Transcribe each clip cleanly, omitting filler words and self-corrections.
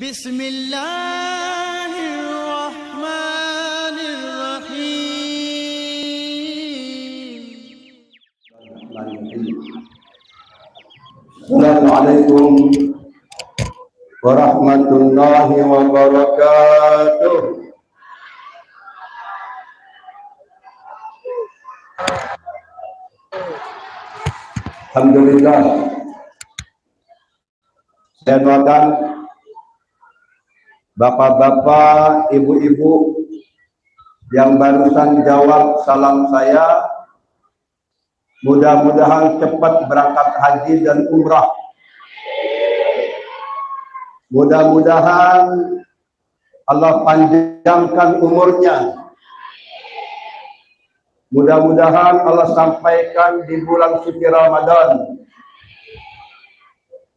Bismillahirrahmanirrahim. Assalamualaikum warahmatullahi wabarakatuh. Alhamdulillah. Saya doakan bapak-bapak, ibu-ibu yang barusan jawab salam saya, mudah-mudahan cepat berangkat haji dan umrah. Mudah-mudahan Allah panjangkan umurnya. Mudah-mudahan Allah sampaikan di bulan suci Ramadan.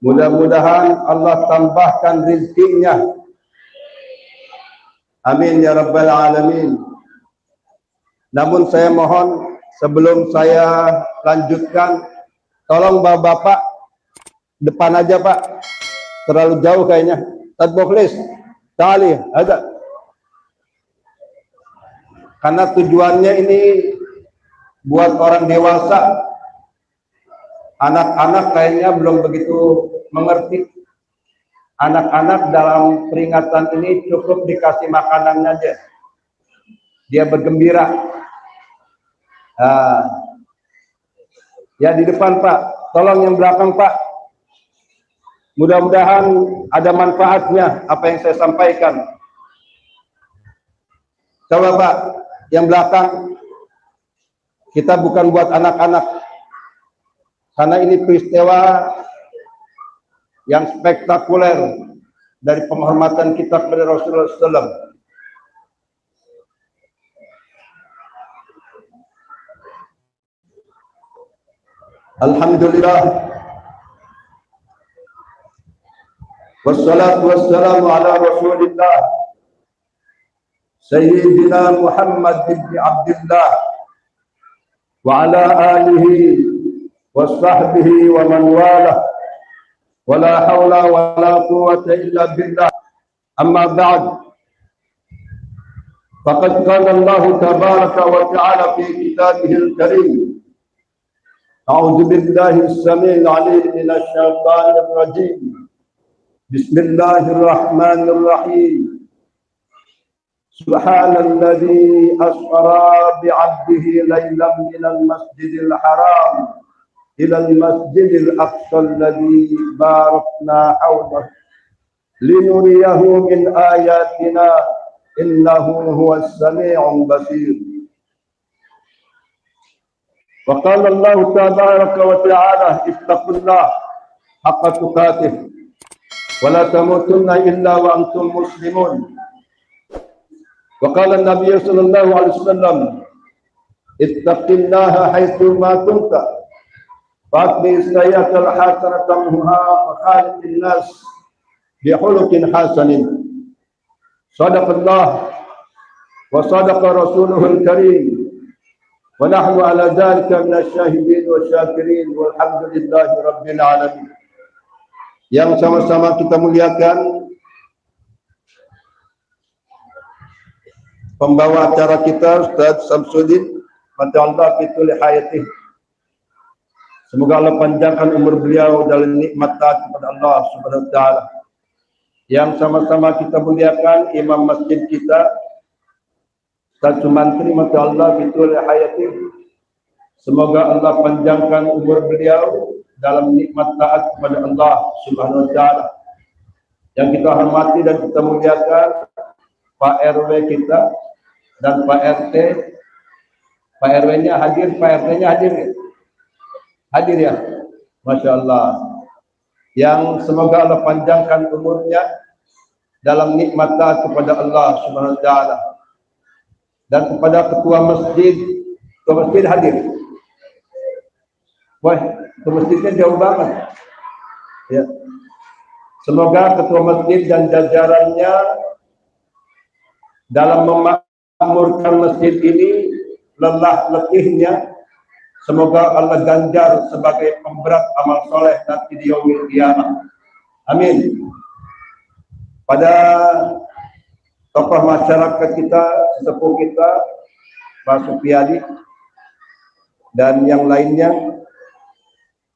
Mudah-mudahan Allah tambahkan rezekinya. Amin ya rabbal alamin. Namun saya mohon sebelum saya lanjutkan, tolong bapak-bapak depan aja Pak. Terlalu jauh kayaknya. Tad Mukhlis, tali ada. Karena tujuannya ini buat orang dewasa. Anak-anak kayaknya belum begitu mengerti. Anak-anak dalam peringatan ini cukup dikasih makanan aja. Dia bergembira. Ya di depan Pak. Tolong yang belakang Pak. Mudah-mudahan ada manfaatnya apa yang saya sampaikan. Coba Pak, yang belakang. Kita bukan buat anak-anak. Karena ini peristiwa yang spektakuler dari penghormatan kita kepada Rasulullah SAW. Alhamdulillah. Wassalatu wassalamu ala Rasulillah Sayyidina Muhammad bin Abdullah wa ala alihi wa sahbihi wa man wala wa la hawla wa la quwwata illa billah. Amma ba'd. Faqad qala Allah tabaraka wa ta'ala fi kitabihil karim. A'udzu billahi as-sami'il 'alim minasy syaithanir rajim. Bismillahirrahmanirrahim. Subhanalladzi asra bi'abdihi laylan minal masjidil haram ilal masjidil aqsa alladzi barakna hawlahu linuriyahu min ayatina innahu huwas sami'ul basir. Wa qala Allah tabaraka wa ta'ala ittaqullaha haqqa tuqatih wa la tamutunna illa wa antum muslimun. Wa qala an-nabiy sallallahu alaihi wasallam ittaqillaha haitsu ma kunta fa'ti sayyatal hasanatamuha wa khaliqin nas bi khuluqin hasanin. Sadaqallah wa sadaqa rasuluhul karim wa nahnu ala dzalika minasy syahidin wa syakirin walhamdulillahi rabbil alamin. Yang sama-sama kita muliakan pembawa acara kita Ustaz Samsudin, mata'allah fitul hayatih. Semoga Allah panjangkan umur beliau dalam nikmat taat kepada Allah Subhanahu wa taala. Yang sama-sama kita muliakan imam masjid kita Ustaz Sumantri, mata'allah fitul hayatih. Semoga Allah panjangkan umur beliau dalam nikmat taat kepada Allah Subhanahu wa taala. Yang kita hormati dan kita muliakan Pak RW kita dan Pak RT. Pak RW-nya hadir, Pak RT-nya hadir ya? Hadir ya? Masya Allah. Yang semoga Allah panjangkan umurnya dalam nikmat taat kepada Allah Subhanahu wa taala. Dan kepada ketua masjid hadir. Wah, ke masjidnya jauh banget. Ya. Semoga ketua masjid dan jajarannya dalam memakmurkan masjid ini lelah letihnya, semoga Allah ganjar sebagai pemberat amal soleh nanti di yaumil qiyamah. Amin. pada tokoh masyarakat kita, sesepuh kita, Pak Supiadi, dan yang lainnya.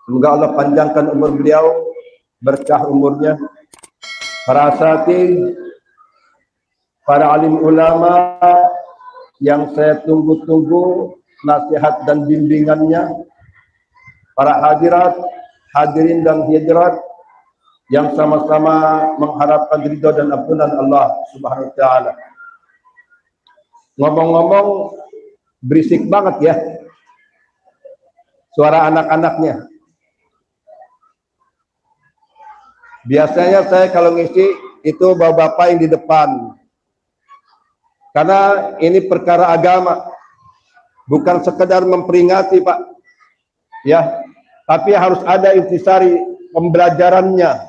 Semoga Allah panjangkan umur beliau, berkah umurnya. Para asatidz, para alim ulama yang saya tunggu-tunggu nasihat dan bimbingannya, para hadirat, hadirin dan hadirat yang sama-sama mengharapkan ridha dan ampunan Allah Subhanahu wa taala. Ngomong-ngomong berisik banget ya suara anak-anaknya. Biasanya saya kalau ngisi itu bapak-bapak yang di depan. Karena ini perkara agama. Bukan sekedar memperingati, Pak. Ya, tapi harus ada intisari pembelajarannya.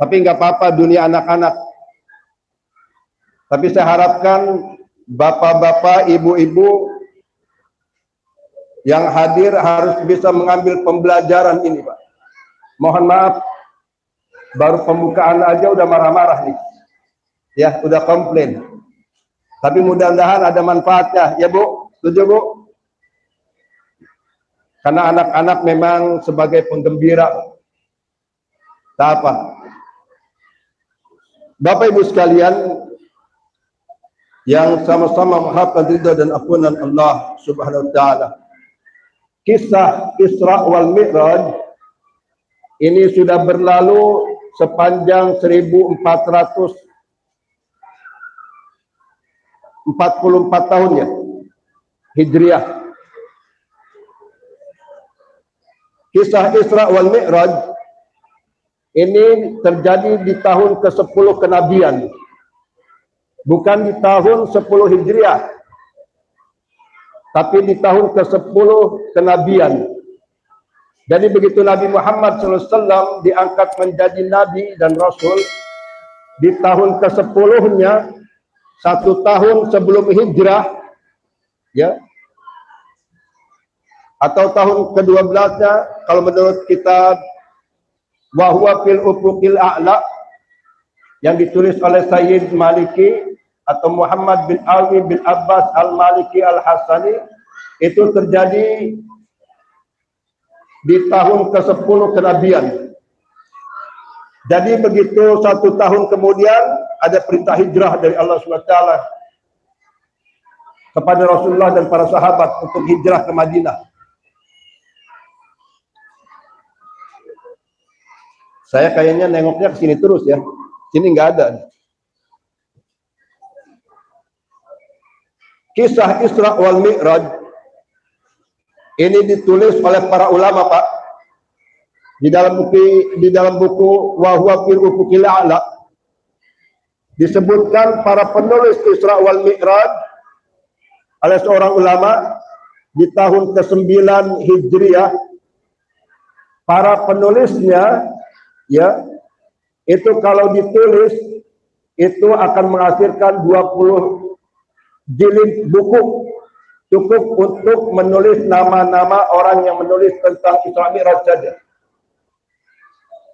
Tapi nggak apa-apa dunia anak-anak. Tapi saya harapkan bapak-bapak, ibu-ibu yang hadir harus bisa mengambil pembelajaran ini, Pak. Mohon maaf, baru pembukaan aja udah marah-marah nih. Ya, udah komplain. Tapi mudah-mudahan ada manfaatnya. Ya, Bu? Setuju, Bu? Karena anak-anak memang sebagai penggembira. Tak apa. Bapak Ibu sekalian yang sama-sama mengharapkan ridha dan ampunan Allah Subhanahu wa taala. Kisah Isra wal Mi'raj ini sudah berlalu sepanjang 1444 tahun ya, Hijriah. Kisah Isra wal Mi'raj ini terjadi di tahun ke-10 kenabian. Bukan di tahun 10 Hijriah. Tapi di tahun ke-10 kenabian. Jadi begitu Nabi Muhammad SAW diangkat menjadi Nabi dan Rasul, di tahun ke-10-nya, 1 tahun sebelum hijrah, ya, atau tahun ke-12-nya, kalau menurut kitab Wa huwa fil ufuqil a'la, yang ditulis oleh Sayyid Maliki atau Muhammad bin Ali bin Abbas al-Maliki al-Hasani, itu terjadi di tahun ke-10 kenabian. Jadi begitu 1 tahun kemudian ada perintah hijrah dari Allah SWT kepada Rasulullah dan para sahabat untuk hijrah ke Madinah. Saya kayaknya nengoknya ke sini terus ya. Sini nggak ada. Kisah Isra wal Mi'raj ini ditulis oleh para ulama, Pak. Di dalam buku Wa huwa fil ufuqil a'la disebutkan para penulis Isra wal Mi'raj oleh seorang ulama di tahun ke-9 Hijriah. Para penulisnya ya, itu kalau ditulis itu akan menghasilkan 20 jilid buku, cukup untuk menulis nama-nama orang yang menulis tentang Isra Mi'raj saja.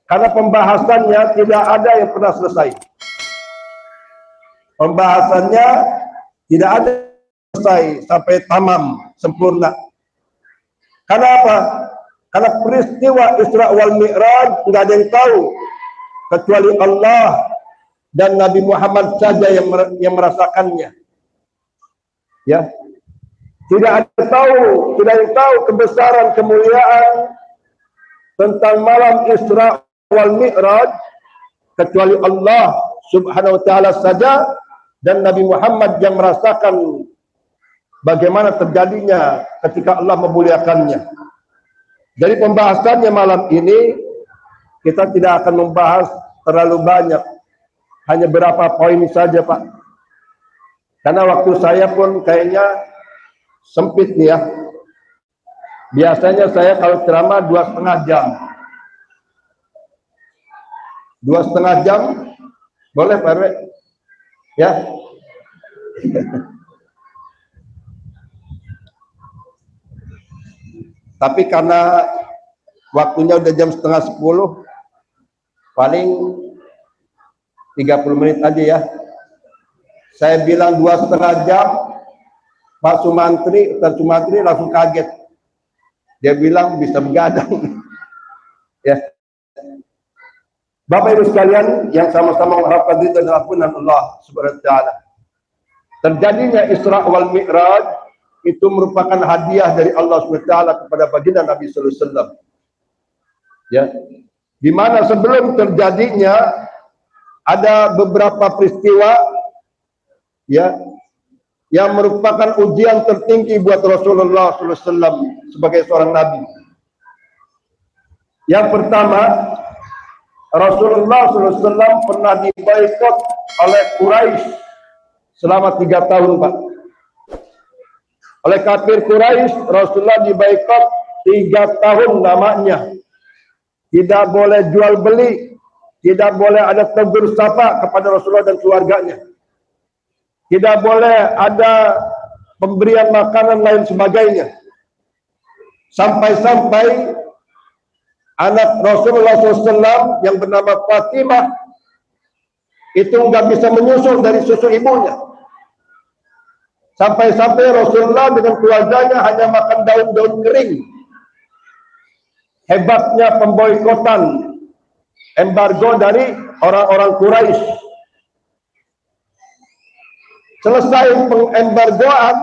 Karena pembahasannya tidak ada yang pernah selesai. Pembahasannya tidak ada selesai sampai tamam, sempurna. Karena apa? Karena peristiwa Isra wal Mi'raj tidak ada yang tahu kecuali Allah dan Nabi Muhammad saja yang merasakannya. Ya. Tidak ada yang tahu kebesaran, kemuliaan tentang malam Isra wal Mi'raj kecuali Allah Subhanahu wa taala saja dan Nabi Muhammad yang merasakan bagaimana terjadinya ketika Allah memuliakannya. Jadi pembahasannya malam ini kita tidak akan membahas terlalu banyak, hanya berapa poin saja, Pak. Karena waktu saya pun kayaknya sempit nih ya. Biasanya saya kalau ceramah 2,5 jam. 2,5 jam boleh, Pak RW? Ya. Tapi karena waktunya udah jam 9:30, paling 30 menit aja ya. Saya bilang 2,5 jam, Pak Sumantri langsung kaget. Dia bilang bisa begadang. Ya. Bapak Ibu sekalian yang sama-sama mengharapkan ridha dan ampunan Allah Subhanahu wa taala. Terjadinya Isra wal Mi'raj itu merupakan hadiah dari Allah Subhanahu wa taala kepada baginda Nabi sallallahu alaihi wasallam. Ya. Di mana sebelum terjadinya ada beberapa peristiwa ya yang merupakan ujian tertinggi buat Rasulullah sallallahu alaihi wasallam sebagai seorang nabi. Yang pertama, Rasulullah SAW pernah diboikot oleh Quraisy selama 3 tahun, Pak. Oleh kafir Quraisy, Rasulullah diboikot 3 tahun namanya. Tidak boleh jual beli, tidak boleh ada tegur sapa kepada Rasulullah dan keluarganya. Tidak boleh ada pemberian makanan lain sebagainya. Sampai-sampai anak Rasulullah SAW yang bernama Fatimah itu nggak bisa menyusul dari susu ibunya. Sampai-sampai Rasulullah dengan keluarganya hanya makan daun-daun kering. Hebatnya pemboikotan, embargo dari orang-orang Quraisy. Selesai pengembargoan,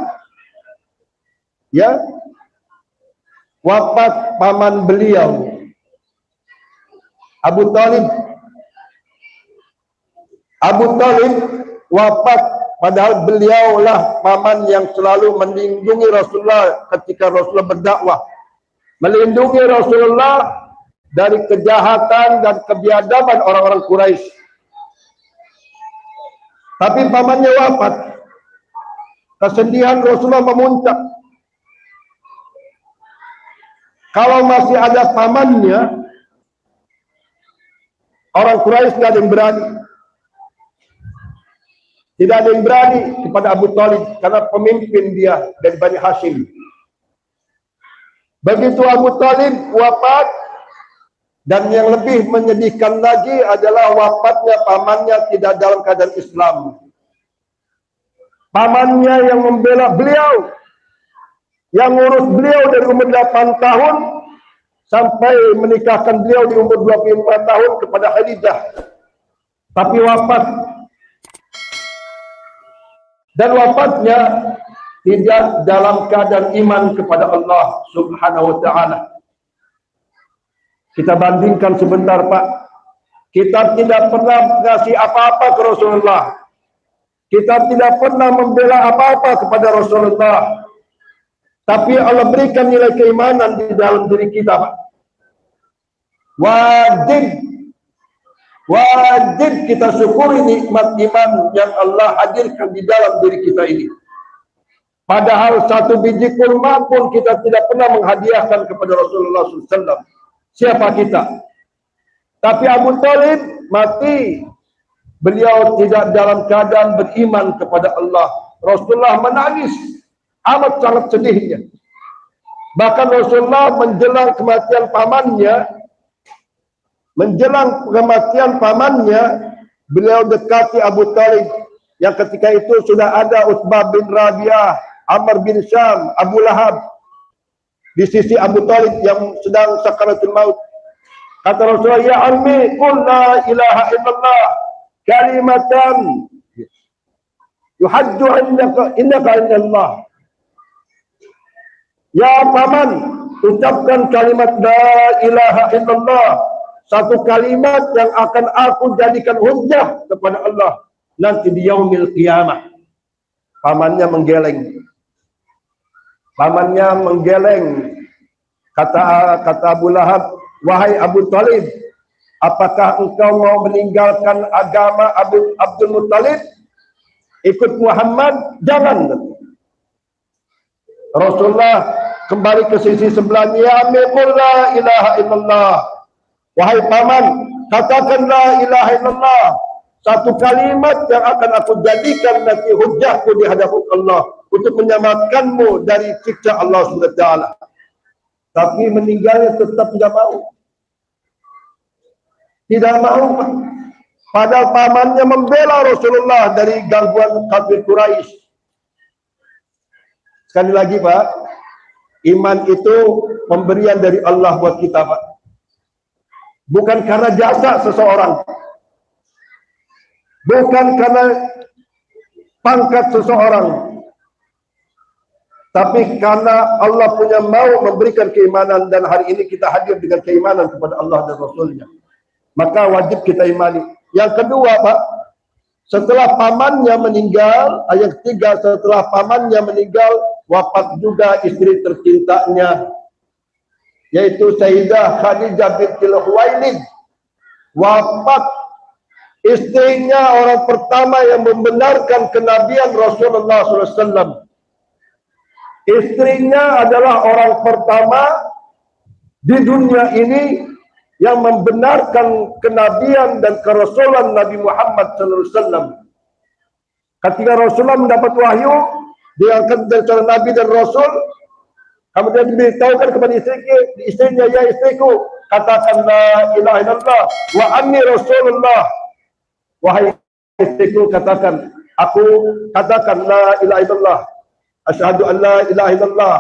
ya, wafat paman beliau Abu Talib. Abu Talib wafat padahal beliaulah paman yang selalu melindungi Rasulullah ketika Rasulullah berdakwah. Melindungi Rasulullah dari kejahatan dan kebiadaban orang-orang Quraisy. Tapi pamannya wafat. Kesedihan Rasulullah memuncak. Kalau masih ada pamannya, orang Quraisy tidak ada yang berani. Tidak ada yang berani kepada Abu Talib karena pemimpin dia dari Bani Hashim. Begitu Abu Talib wafat, dan yang lebih menyedihkan lagi adalah wafatnya pamannya tidak dalam keadaan Islam. Pamannya yang membela beliau, yang ngurus beliau dari umur 8 tahun sampai menikahkan beliau di umur 25 tahun kepada Khadijah. Tapi wafat. Dan wafatnya tidak dalam keadaan iman kepada Allah Subhanahu wa taala. Kita bandingkan sebentar, Pak. Kita tidak pernah ngasih apa-apa ke Rasulullah. Kita tidak pernah membela apa-apa kepada Rasulullah. Tapi Allah berikan nilai keimanan di dalam diri kita, Pak. Wajib kita syukuri nikmat iman yang Allah hadirkan di dalam diri kita ini. Padahal satu biji kurma pun kita tidak pernah menghadiahkan kepada Rasulullah SAW. Siapa kita? Tapi Abu Talib mati. Beliau tidak dalam keadaan beriman kepada Allah. Rasulullah menangis. Amat sangat sedihnya. Bahkan Rasulullah menjelang kematian pamannya, beliau dekati Abu Talib. Yang ketika itu sudah ada Utbah bin Rabi'ah, Amr bin Syam, Abu Lahab di sisi Abu Talib yang sedang sakaratul maut. Kata Rasulullah, ya ammi, qul la ilaha illallah kalimatan yuhajju innaka illallah. Ya paman, ucapkan kalimat la ilaha illallah, satu kalimat yang akan aku jadikan hujjah kepada Allah nanti di yaumil qiyamah. Pamannya menggeleng. Kata Abu Lahab, wahai Abu Talib, apakah engkau mau meninggalkan agama Abdul Muttalib? Ikut Muhammad? Jangan. Rasulullah kembali ke sisi sebelahnya, ya amikul la ilaha illallah. Wahai paman, katakan la ilaha illallah, satu kalimat yang akan aku jadikan nanti hujahku di hadapan Allah untuk menyelamatkanmu dari siksa Allah SWT. Tapi meninggalnya tetap tidak mau. Tidak mau. Padahal pamannya membela Rasulullah dari gangguan kafir Quraisy. Sekali lagi Pak, iman itu pemberian dari Allah buat kita Pak. Bukan karena jasa seseorang. Bukan karena pangkat seseorang. Tapi karena Allah punya mau memberikan keimanan dan hari ini kita hadir dengan keimanan kepada Allah dan Rasulnya. Maka wajib kita imani. Yang kedua Pak, setelah pamannya meninggal, yang ketiga setelah pamannya meninggal, wafat juga istri tercintanya, yaitu Sayyidah Khadijah bintul Khuwailid. Wafat istrinya orang pertama yang membenarkan kenabian Rasulullah SAW. Istrinya adalah orang pertama di dunia ini yang membenarkan kenabian dan kerasulan Nabi Muhammad SAW. Ketika Rasulullah mendapat wahyu, diangkat dari Nabi dan Rasul, kemudian diberitahukan kepada istrinya, ya istriku, katakan la ilaha illallah wa anni Rasulullah. Wahai istriku, katakan, aku katakan la ilaha illallah. Asyhadu an la ilaha illallah.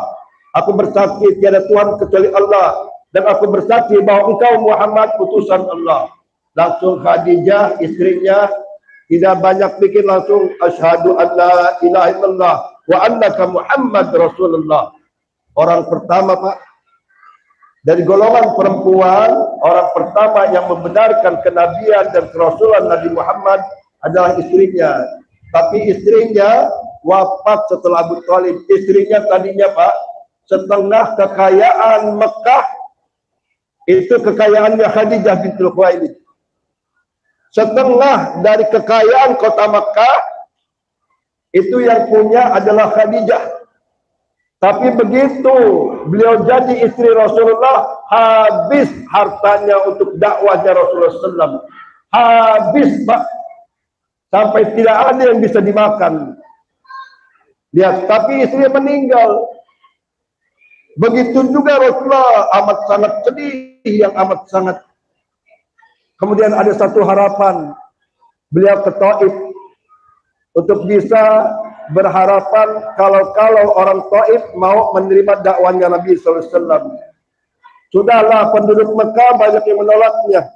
Aku bersaksi tiada Tuhan kecuali Allah. Dan aku bersaksi bahwa engkau Muhammad utusan Allah. Langsung Khadijah istrinya tidak banyak pikir, langsung asyhadu an la ilaha illallah wa annaka Muhammad Rasulullah. Orang pertama Pak, dari golongan perempuan, orang pertama yang membenarkan kenabian dan kerasulan Nabi Muhammad adalah istrinya. Tapi istrinya wafat setelah Abu Thalib. Istrinya tadinya Pak, setengah kekayaan Mekah itu kekayaannya Khadijah bintul Khuwailid. Setengah dari kekayaan kota Mekah itu yang punya adalah Khadijah. Tapi begitu beliau jadi istri Rasulullah, habis hartanya untuk dakwahnya Rasulullah SAW. Habis Pak, sampai tidak ada yang bisa dimakan. Lihat, tapi istrinya meninggal. Begitu juga Rasulullah amat sangat sedih, yang amat sangat. Kemudian ada satu harapan, beliau ke Taif untuk bisa berharapan kalau orang Taif mau menerima dakwahnya Nabi SAW. Sudahlah, penduduk Mekah banyak yang menolaknya.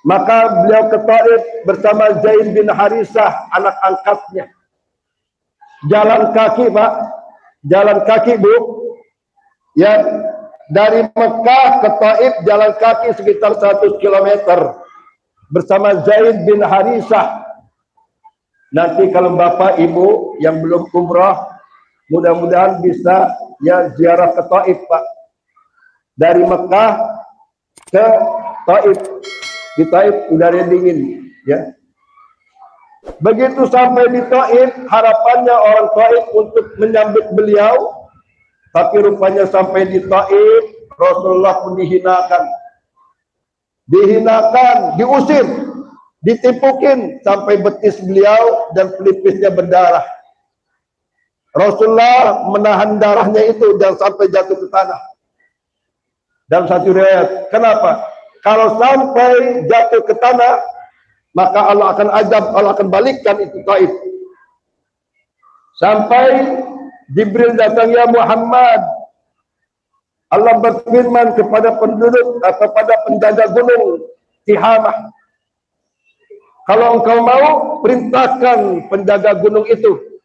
Maka beliau ke Taif bersama Zaid bin Harisah, anak angkatnya. Jalan kaki Pak, jalan kaki Bu, ya, dari Mekah ke Taif jalan kaki sekitar 100 km bersama Zaid bin Harisah. Nanti kalau Bapak Ibu yang belum umrah, mudah-mudahan bisa ya ziarah ke Taif Pak. Dari Mekah ke Taif, di Taif udara dingin ya. Begitu sampai di Taif, harapannya orang Taif untuk menyambut beliau. Tapi rupanya sampai di Taif, Rasulullah pun dihinakan. Dihinakan, diusir, ditipukin sampai betis beliau dan pelipisnya berdarah. Rasulullah menahan darahnya itu dan sampai jatuh ke tanah. Dalam satu riwayat, kenapa? Kalau sampai jatuh ke tanah, maka Allah akan azab, Allah akan balikkan itu Taif. Sampai Jibril datang, ya Muhammad, Allah berfirman kepada penduduk atau pada penjaga gunung Tihamah, kalau engkau mau, perintahkan penjaga gunung itu.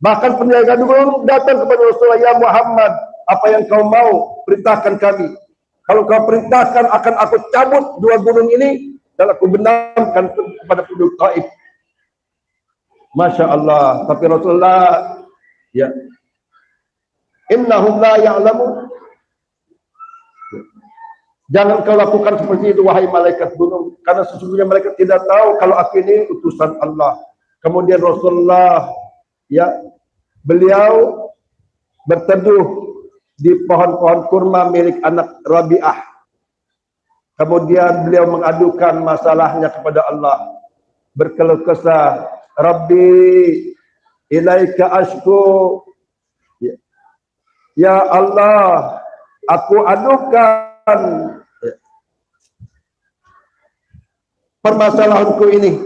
Bahkan penjaga gunung datang kepada Rasulullah, ya Muhammad, apa yang kau mau, perintahkan kami. Kalau kau perintahkan, akan aku cabut dua gunung ini dan aku benamkan kepada penduduk Taif. Masya Allah. Tapi Rasulullah, ya, innahum la ya'lamun. Jangan kau lakukan seperti itu wahai malaikat gunung, karena sesungguhnya mereka tidak tahu kalau aku ini utusan Allah. Kemudian Rasulullah, ya, beliau berteduh di pohon-pohon kurma milik anak Rabi'ah. Kemudian beliau mengadukan masalahnya kepada Allah, berkeluh kesah, Rabbi ilaika ashku, ya Allah, aku adukan permasalahanku ini,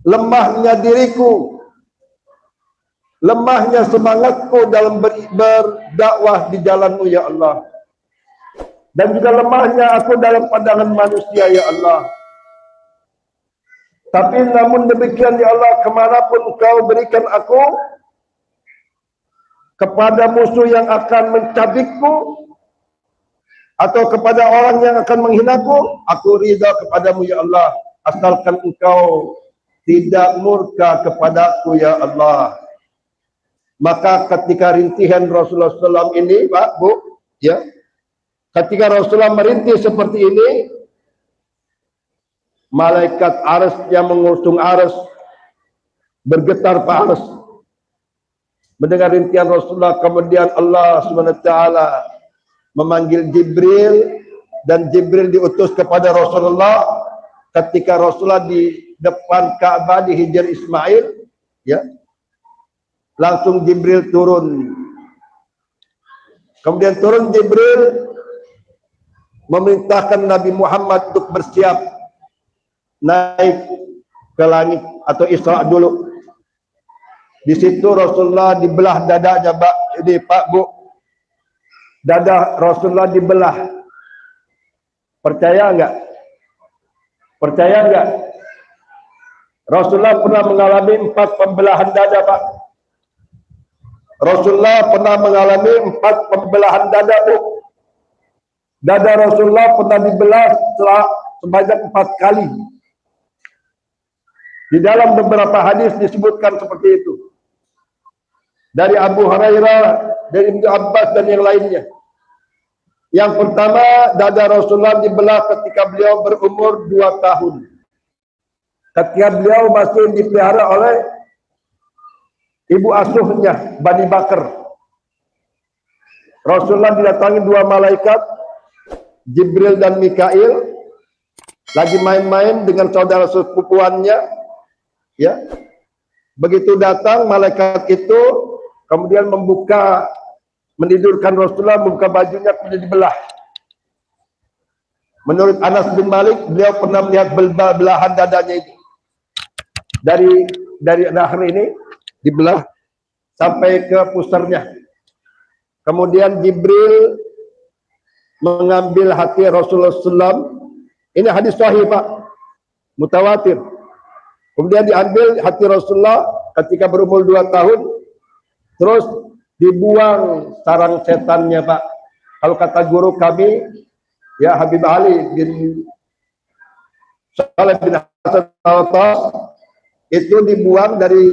lemahnya diriku, lemahnya semangatku dalam berdakwah di jalan-Mu ya Allah, dan juga lemahnya aku dalam pandangan manusia ya Allah. Tapi namun demikian ya Allah, kemanapun Engkau berikan aku, kepada musuh yang akan mencabikku, atau kepada orang yang akan menghinaku, aku ridha kepadamu ya Allah, asalkan Engkau tidak murka kepadaku ya Allah. Maka ketika rintihan Rasulullah SAW ini, Pak, Bu, ya, ketika Rasulullah merintih seperti ini, malaikat Arsy yang mengusung Arsy bergetar Pak Arsy mendengar rintihan Rasulullah. Kemudian Allah SWT memanggil Jibril, dan Jibril diutus kepada Rasulullah ketika Rasulullah di depan Ka'bah di Hijr Ismail, ya, langsung Jibril turun. Kemudian turun Jibril memerintahkan Nabi Muhammad untuk bersiap naik ke langit atau Isra dulu. Di situ Rasulullah dibelah dadanya, Pak. Ini Pak, Bu, dada Rasulullah dibelah. Percaya enggak? Percaya enggak? Rasulullah pernah mengalami 4 pembelahan dada, Pak. Rasulullah pernah mengalami 4 pembelahan dada, Bu. Dada Rasulullah pernah dibelah sebanyak 4 kali. Di dalam beberapa hadis disebutkan seperti itu. Dari Abu Hurairah, dari Ibnu Abbas dan yang lainnya. Yang pertama, dada Rasulullah dibelah ketika beliau berumur 2 tahun. Ketika beliau masih dipelihara oleh ibu asuhnya, Bani Bakar. Rasulullah didatangi 2 malaikat, Jibril dan Mikail, lagi main-main dengan saudara sepupuannya, ya. Begitu datang malaikat itu, kemudian menidurkan Rasulullah, membuka bajunya, kemudian dibelah. Menurut Anas bin Malik, beliau pernah melihat belahan dadanya itu. Dari leher ini dibelah sampai ke pusarnya. Kemudian Jibril mengambil hati Rasulullah SAW. Ini hadis sahih, Pak, mutawatir. Kemudian diambil hati Rasulullah ketika berumur 2 tahun. Terus dibuang sarang setannya, Pak. Kalau kata guru kami, ya, Habib Ali bin Saleh bin Hasan Al-Atas, itu dibuang dari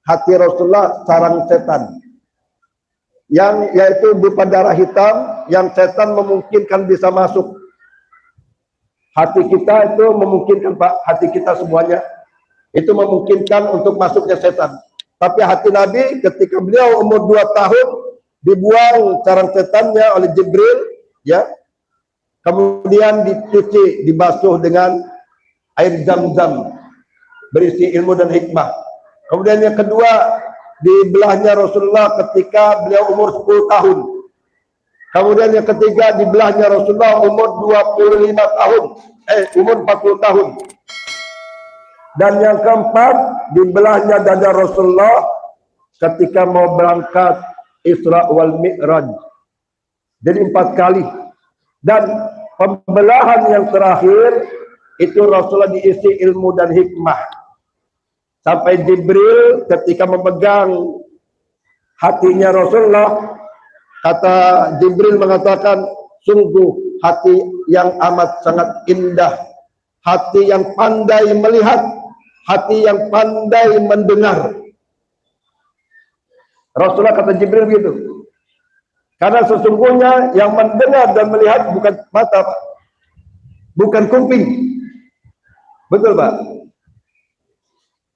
hati Rasulullah sarang setan, yang yaitu berupa darah hitam, yang setan memungkinkan bisa masuk. Hati kita itu memungkinkan, Pak, hati kita semuanya itu memungkinkan untuk masuknya setan. Tapi hati Nabi ketika beliau umur 2 tahun dibuang sarang setannya oleh Jibril, ya. Kemudian dicuci, dibasuh dengan air Zam-Zam berisi ilmu dan hikmah. Kemudian yang kedua, dibelahnya Rasulullah ketika beliau umur 10 tahun. Kemudian yang ketiga, dibelahnya Rasulullah umur 25 tahun, umur 40 tahun. Dan yang keempat, dibelahnya dada Rasulullah ketika mau berangkat Isra wal Mi'raj. Jadi 4 kali. Dan pembelahan yang terakhir itu Rasulullah diisi ilmu dan hikmah. Sampai Jibril ketika memegang hatinya Rasulullah, kata Jibril mengatakan, sungguh hati yang amat sangat indah, hati yang pandai melihat, hati yang pandai mendengar. Rasulullah kata Jibril begitu. Karena sesungguhnya yang mendengar dan melihat bukan mata, Pak. Bukan kuping. Betul, Pak?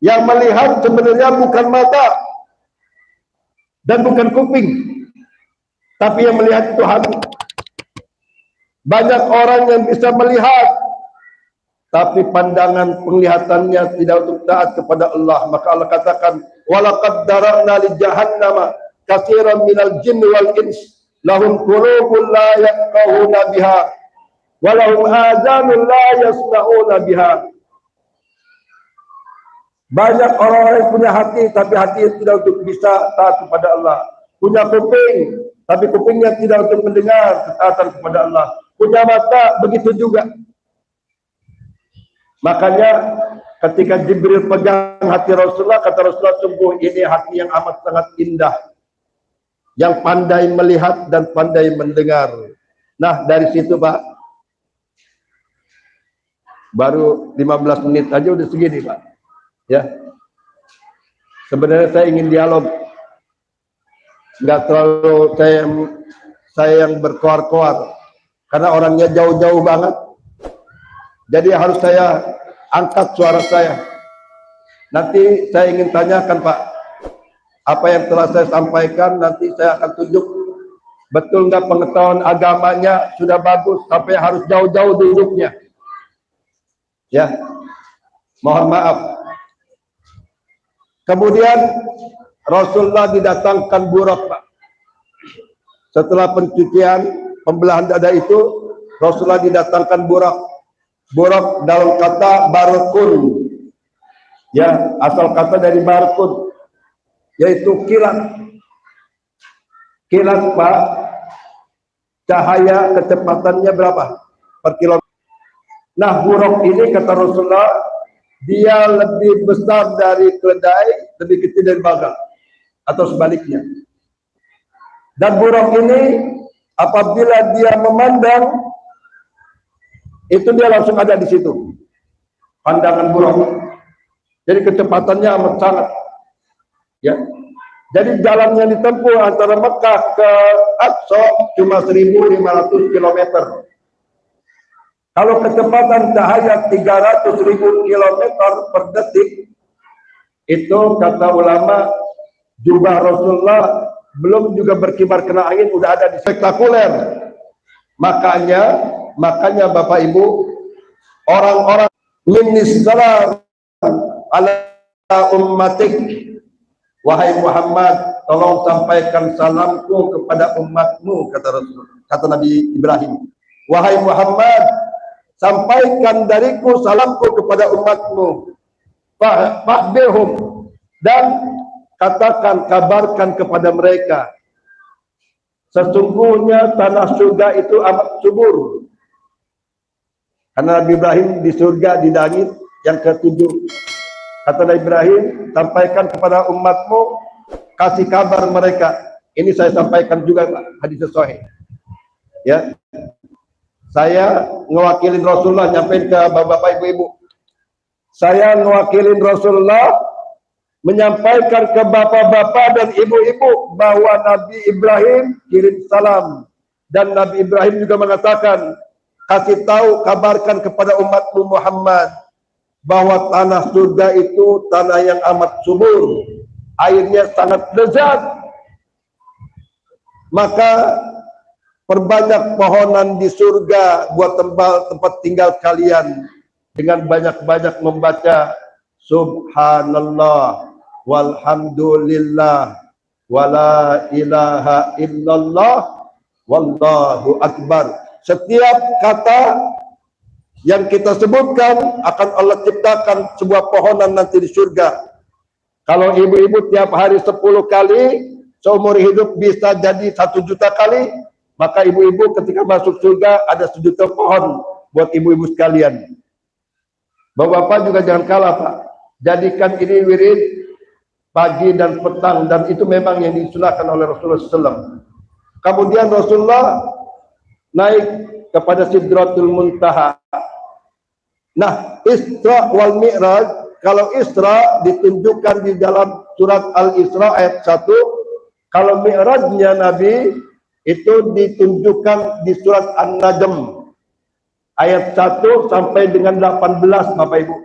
Yang melihat sebenarnya bukan mata dan bukan kuping, tapi yang melihat itu hati. Banyak orang yang bisa melihat, tapi pandangan penglihatannya tidak untuk taat kepada Allah. Maka Allah katakan, walaqad dara'na li jahannama katsiran minal jinni wal ins lahum qulubun la yafqahuna biha walahum azanun la yasma'una biha. Banyak orang-orang yang punya hati, tapi hati tidak untuk bisa taat kepada Allah. Punya kuping, tapi kupingnya tidak untuk mendengar ketaatan kepada Allah. Punya mata, begitu juga. Makanya ketika Jibril pegang hati Rasulullah, kata Rasulullah, sungguh ini hati yang amat sangat indah, yang pandai melihat dan pandai mendengar. Nah, dari situ Pak, baru 15 menit aja udah segini Pak. Ya, sebenarnya saya ingin dialog, nggak terlalu saya yang berkoar-koar, karena orangnya jauh-jauh banget. Jadi harus saya angkat suara saya. Nanti saya ingin tanyakan Pak, apa yang telah saya sampaikan nanti saya akan tunjuk betul nggak pengetahuan agamanya sudah bagus sampai harus jauh-jauh duduknya. Ya, mohon maaf. Kemudian Rasulullah didatangkan Burak Pak. Setelah pencucian pembelahan dada itu, Rasulullah didatangkan Burak. Burak dalam kata barkun, ya, asal kata dari barkun, yaitu kilat. Kilat Pak, cahaya kecepatannya berapa per kilometer? Nah, Burak ini kata Rasulullah, dia lebih besar dari keledai, lebih kecil dari bagal, atau sebaliknya. Dan Burak ini apabila dia memandang, itu dia langsung ada di situ, pandangan Burak. Jadi kecepatannya amat sangat, ya. Jadi jalan yang ditempuh antara Mekah ke Aqsa cuma 1.500 km. Kalau kecepatan cahaya 300.000 km per detik, itu kata ulama, jubah Rasulullah belum juga berkibar kena angin udah ada di spektakuler. Makanya Bapak Ibu, orang-orang minister ala ummatik, wahai Muhammad, tolong sampaikan salamku kepada umatmu, kata Nabi Ibrahim. Wahai Muhammad, sampaikan dariku salamku kepada umatmu. Fahbirhum, dan katakan, kabarkan kepada mereka, sesungguhnya tanah surga itu amat subur. Karena Nabi Ibrahim di surga, di langit yang ke-7. Kata Nabi Ibrahim, sampaikan kepada umatmu, kasih kabar mereka. Ini saya sampaikan juga hadis sahih. Ya, saya ngewakilin Rasulullah, nyampein ke bapak-bapak, ibu-ibu. Saya ngewakilin Rasulullah, menyampaikan ke bapak-bapak dan ibu-ibu bahwa Nabi Ibrahim kirim salam. Dan Nabi Ibrahim juga mengatakan, kasih tahu, kabarkan kepada umatmu Muhammad bahwa tanah surga itu tanah yang amat subur, airnya sangat lezat. Maka perbanyak pohonan di surga buat tempat tinggal kalian dengan banyak-banyak membaca Subhanallah walhamdulillah wala ilaha illallah wallahu akbar. Setiap kata yang kita sebutkan akan Allah ciptakan sebuah pohonan nanti di surga. Kalau ibu-ibu tiap hari 10 kali, seumur hidup bisa jadi 1 juta kali, maka ibu-ibu ketika masuk surga ada 1 juta pohon buat ibu-ibu sekalian. Bapak-bapak juga jangan kalah Pak. Jadikan ini wirid pagi dan petang, dan itu memang yang disunahkan oleh Rasulullah SAW. Kemudian Rasulullah naik kepada Sidratul Muntaha. Nah, Isra wal Mi'raj, kalau Isra ditunjukkan di dalam surat Al-Isra ayat 1, kalau Mi'rajnya Nabi itu ditunjukkan di surat An-Najm ayat 1 sampai dengan 18 Bapak Ibu.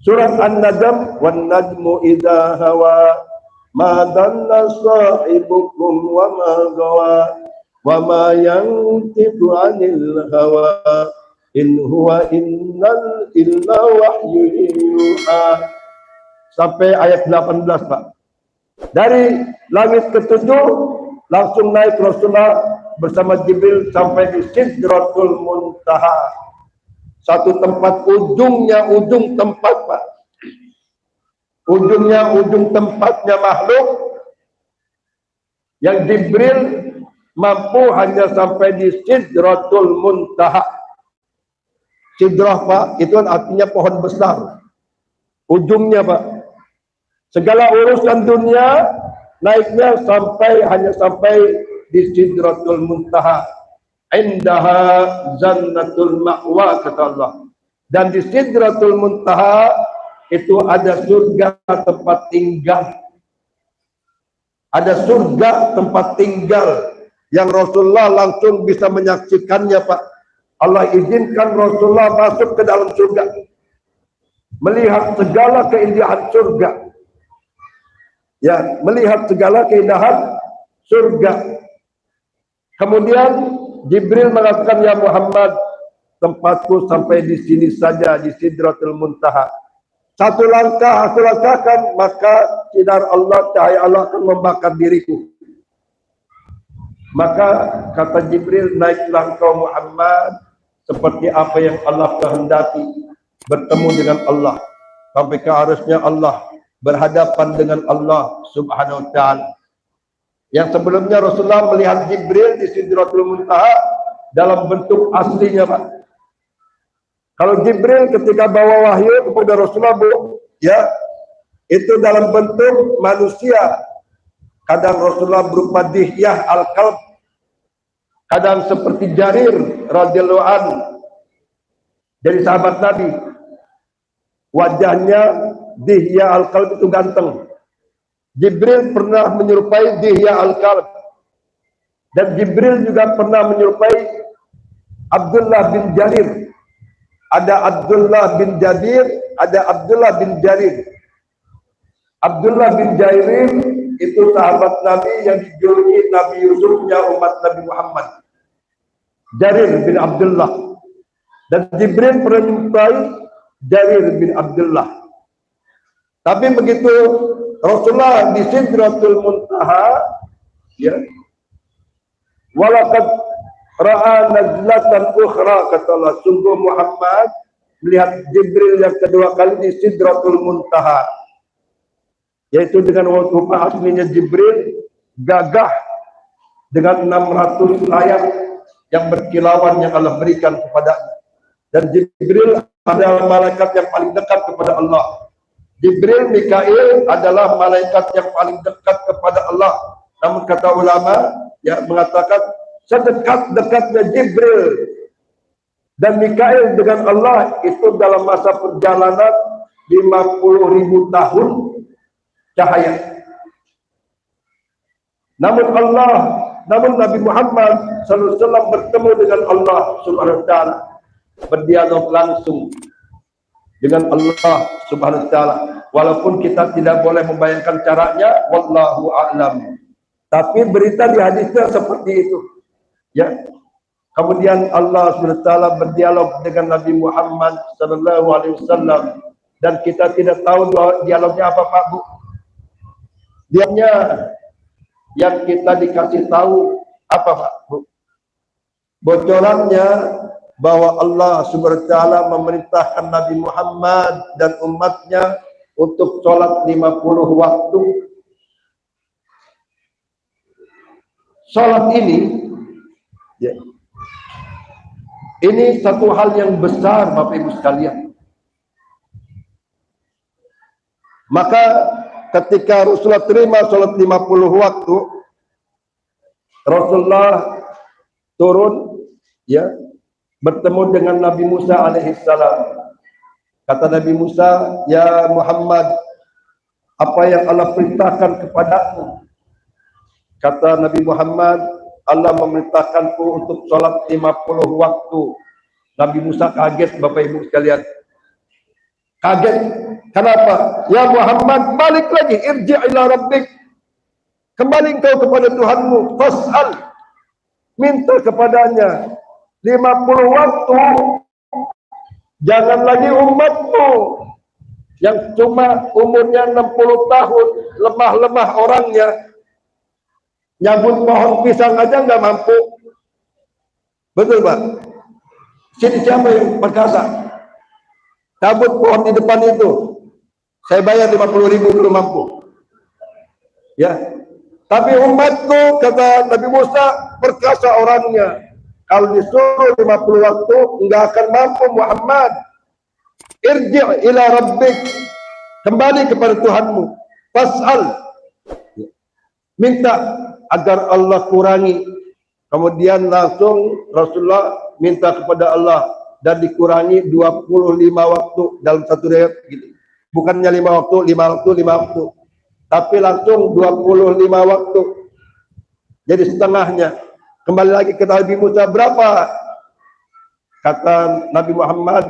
Surat An-Najm, wan najmu idza hawa ma dalla sahibukum wa ma gawa wa ma yantiqu 'anil hawa in huwa illa wahyu yuha, sampai ayat 18 Pak. Dari langit ke-7 langsung naik Rasulullah bersama Jibril sampai di Sidratul Muntaha. Satu tempat ujung tempat, Pak. Ujung tempatnya makhluk yang Jibril mampu hanya sampai di Sidratul Muntaha. Sidrah, Pak, itu artinya pohon besar. Ujungnya, Pak. Segala urusan dunia naiknya hanya sampai di Sidratul Muntaha. Indaha Jannatul Ma'wa, kata Allah. Dan di Sidratul Muntaha itu ada surga tempat tinggal. Ada surga tempat tinggal yang Rasulullah langsung bisa menyaksikannya, Pak. Allah izinkan Rasulullah masuk ke dalam surga, melihat segala keindahan surga. Ya, melihat segala keindahan surga. Kemudian Jibril mengatakan, ya Muhammad, tempatku sampai di sini saja, di Sidratul Muntaha. Satu langkah aku langkahkan, maka sinar Allah, cahaya Allah akan membakar diriku. Maka kata Jibril, naiklah engkau Muhammad seperti apa yang Allah kehendaki, bertemu dengan Allah sampai ke arasnya Allah, berhadapan dengan Allah Subhanahu wa ta'ala. Yang sebelumnya Rasulullah melihat Jibril di Sidratul Muntaha dalam bentuk aslinya, Pak. Kalau Jibril ketika bawa wahyu kepada Rasulullah, ya, itu dalam bentuk manusia. Kadang Rasulullah berupa Dihyah Al-Kalb, kadang seperti Jarir radhiyallahu anhu dari sahabat Nabi. Wajahnya Dihyah Al-Kalb itu ganteng. Jibril pernah menyerupai Dihyah Al-Kalb, dan Jibril juga pernah menyerupai Abdullah bin Jarir. Ada Abdullah bin Jabir, ada Abdullah bin Jarir. Abdullah bin Jarir itu sahabat Nabi yang dijuluki Nabi Yusufnya umat Nabi Muhammad. Jarir bin Abdullah. Dan Jibril pernah menyerupai Jarir bin Abdullah. Tapi begitu Rasulullah di Sidratul Muntaha, ya, walaqad ra'a najlatan ukhra, kata Allah, sungguh Muhammad melihat Jibril yang kedua kali di Sidratul Muntaha, yaitu dengan rupa aslinya Jibril gagah dengan 600 sayap yang berkilauan yang Allah berikan kepadanya. Dan Jibril adalah malaikat yang paling dekat kepada Allah. Jibril, Mikail adalah malaikat yang paling dekat kepada Allah. Namun kata ulama yang mengatakan sedekat-dekatnya Jibril dan Mikail dengan Allah itu dalam masa perjalanan 50.000 tahun cahaya. Namun Nabi Muhammad SAW bertemu dengan Allah Subhanahu wa ta'ala, berdialog langsung dengan Allah Subhanahu wa ta'ala. Walaupun kita tidak boleh membayangkan caranya, wallahu a'lam. Tapi berita di hadisnya seperti itu. Ya. Kemudian Allah Subhanahu wa ta'ala berdialog dengan Nabi Muhammad sallallahu alaihi wasallam, dan kita tidak tahu dialognya apa, Pak, Bu. Dialognya yang kita dikasih tahu apa, Pak, Bu? Bocorannya bahwa Allah Subhanahu wa ta'ala memerintahkan Nabi Muhammad dan umatnya untuk sholat 50 waktu. Sholat ini, ya, ini satu hal yang besar, Bapak Ibu sekalian. Maka ketika Rasulullah terima sholat 50 waktu, Rasulullah turun, ya, bertemu dengan Nabi Musa alaihissalam. Kata Nabi Musa, ya Muhammad, apa yang Allah perintahkan kepadamu? Kata Nabi Muhammad, Allah memerintahkanku untuk sholat 50 waktu. Nabi Musa kaget, Bapak Ibu sekalian. Kaget. Kenapa? Ya Muhammad, balik lagi. Irji' ila rabbik. Kembali engkau kepada Tuhanmu. Fas'al. Minta kepadanya. 50 waktu. Jangan lagi umatmu yang cuma umurnya 60 tahun, lemah-lemah orangnya, nyabut pohon pisang aja nggak mampu. Betul Pak? Sini siapa yang perkasa? Cabut pohon di depan itu. Saya bayar 50.000 kalau mampu. Ya. Tapi umatku, kata Nabi Musa, perkasa orangnya. Kalau disuruh 50 waktu, enggak akan mampu Muhammad. Irji' ila rabbik. Kembali kepada Tuhanmu. Fas'al. Minta agar Allah kurangi. Kemudian langsung Rasulullah minta kepada Allah dan dikurangi 25 waktu dalam satu riwayat gitu. Bukannya 5 waktu, 5 waktu, 5 waktu. Tapi langsung 25 waktu. Jadi setengahnya. Kembali lagi ke Nabi Musa, berapa? Kata Nabi Muhammad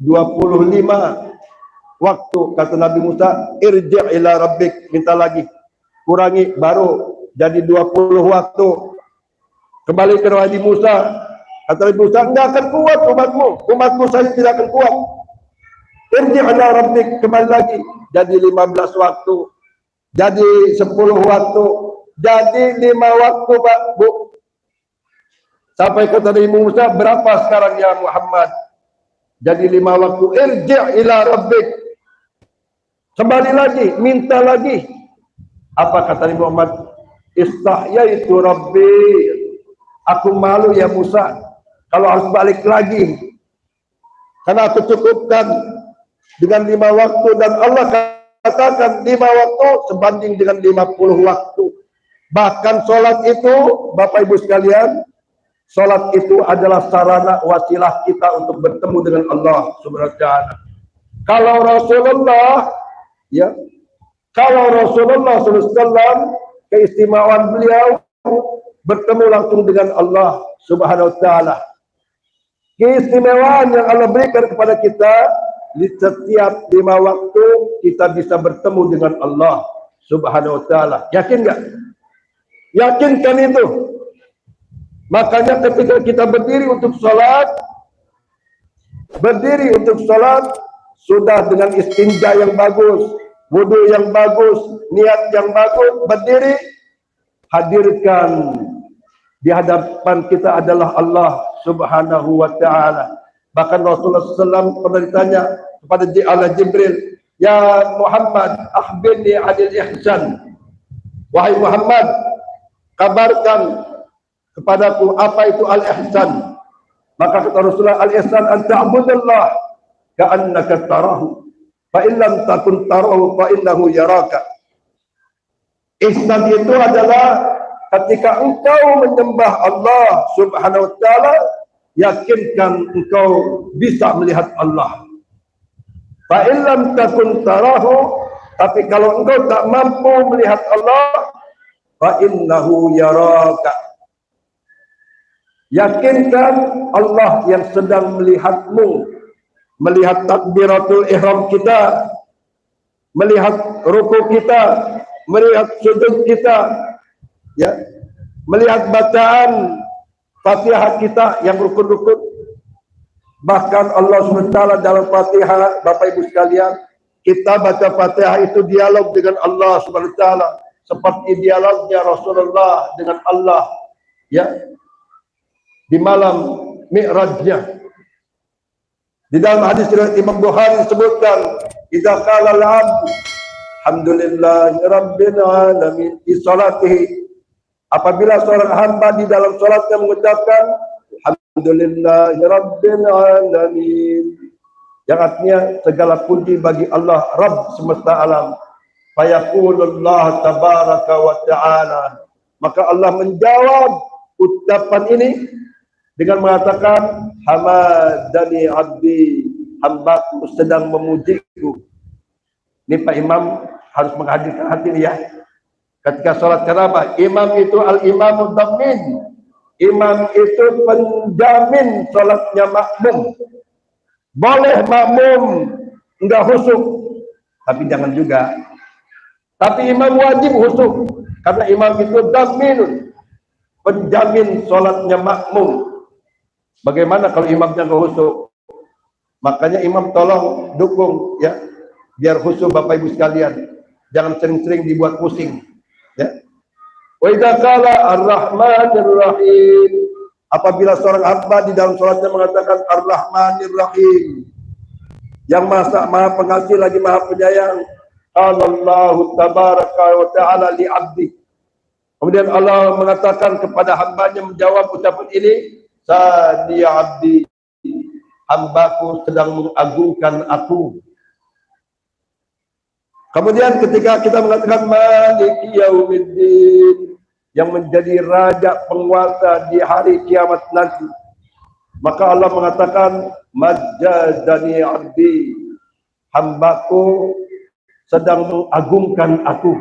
25 waktu. Kata Nabi Musa, irji' ila rabbik, minta lagi. Kurangi baru jadi 20 waktu. Kembali ke Nabi Musa. Kata Nabi Musa, enggak akan kuat umatmu. Umatmu saya tidak akan kuat. Irji' ila rabbik, kembali lagi. Jadi 15 waktu. Jadi 10 waktu. Jadi 5 waktu Pak, Bu. Sampai kata Nabi Musa, berapa sekarang ya Muhammad? Jadi 5 waktu. Irji' ila rabbik. Kembali lagi, minta lagi. Apa kata Nabi Muhammad? Istahyaitu rabbi. Aku malu ya Musa kalau harus balik lagi. Karena aku cukupkan dengan 5 waktu dan Allah katakan 5 waktu sebanding dengan 50 waktu. Bahkan sholat itu, Bapak Ibu sekalian, sholat itu adalah sarana wasilah kita untuk bertemu dengan Allah Subhanahu wa taala. Kalau Rasulullah SAW, keistimewaan beliau bertemu langsung dengan Allah Subhanahu wa taala. Keistimewaan yang Allah berikan kepada kita, di setiap 5 waktu kita bisa bertemu dengan Allah Subhanahu wa taala. Yakin enggak? Yakinkan itu. Makanya ketika kita berdiri untuk sholat, sudah dengan istinja yang bagus, wudu yang bagus, niat yang bagus, berdiri, hadirkan di hadapan kita adalah Allah Subhanahu wa taala. Bahkan Rasulullah SAW pernah ditanya kepada Jibril, "Ya Muhammad, akhbirni 'anil ihsan." Wahai Muhammad, kabarkan kepadaku apa itu al-ihsan. Maka kata Rasulullah, al-ihsan an ta'budallah ka'annaka tarahu, fa in lam takun tarahu fa innahu yaraka. Ihsan itu adalah ketika engkau menyembah Allah Subhanahu wa taala, yakinkan engkau bisa melihat Allah. Fa in lam takun tarahu, tapi kalau engkau tak mampu melihat Allah, fa innahu yaraka. Yakinkan Allah yang sedang melihatmu, melihat takbiratul ihram kita, melihat ruku kita, melihat sujud kita, ya, melihat bacaan Fatihah kita yang rukun-rukun. Bahkan Allah SWT dalam Fatihah, Bapak Ibu sekalian, kita baca Fatihah itu dialog dengan Allah SWT, seperti dialognya Rasulullah dengan Allah, ya, di malam Mi'rajnya. Di dalam hadis riwayat Imam Bukhari disebutkan, idza qala al-'abd alhamdulillahi rabbil alamin fi salatihi, apabila seorang hamba di dalam salatnya mengucapkan alhamdulillahi rabbil alamin, yang artinya segala puji bagi Allah Rabb semesta alam, fayaqulullah tabaraka wa ta'ala, maka Allah menjawab ucapan ini dengan mengatakan hamadani abdi, hambaku sedang memujiku. Ini Pak Imam harus menghadirkan hati ya. Ketika sholat, kenapa? Imam itu al-imamu dhamin. Imam itu penjamin sholatnya makmum. Boleh makmum enggak khusyuk, tapi jangan juga. Tapi imam wajib khusyuk, karena imam itu dhamin, penjamin sholatnya makmum. Bagaimana kalau imamnya enggak khusyuk? Makanya imam tolong dukung ya, biar khusyuk Bapak Ibu sekalian. Jangan sering-sering dibuat pusing. Ya. Wa idza qala ar-rahmanir rahim, apabila seorang hamba di dalam salatnya mengatakan Ar-Rahmanir Rahim, yang maha pengasih lagi maha penyayang, Allahu tabaraka wa ta'ala li 'abdi. Kemudian Allah mengatakan kepada hambanya menjawab ucapan ini, Sani abdi, hambaku sedang mengagungkan aku. Kemudian ketika kita mengatakan Maliki Yaumiddin, yang menjadi raja penguasa di hari kiamat nanti, maka Allah mengatakan Majjadani abdi, hambaku sedang mengagungkan aku.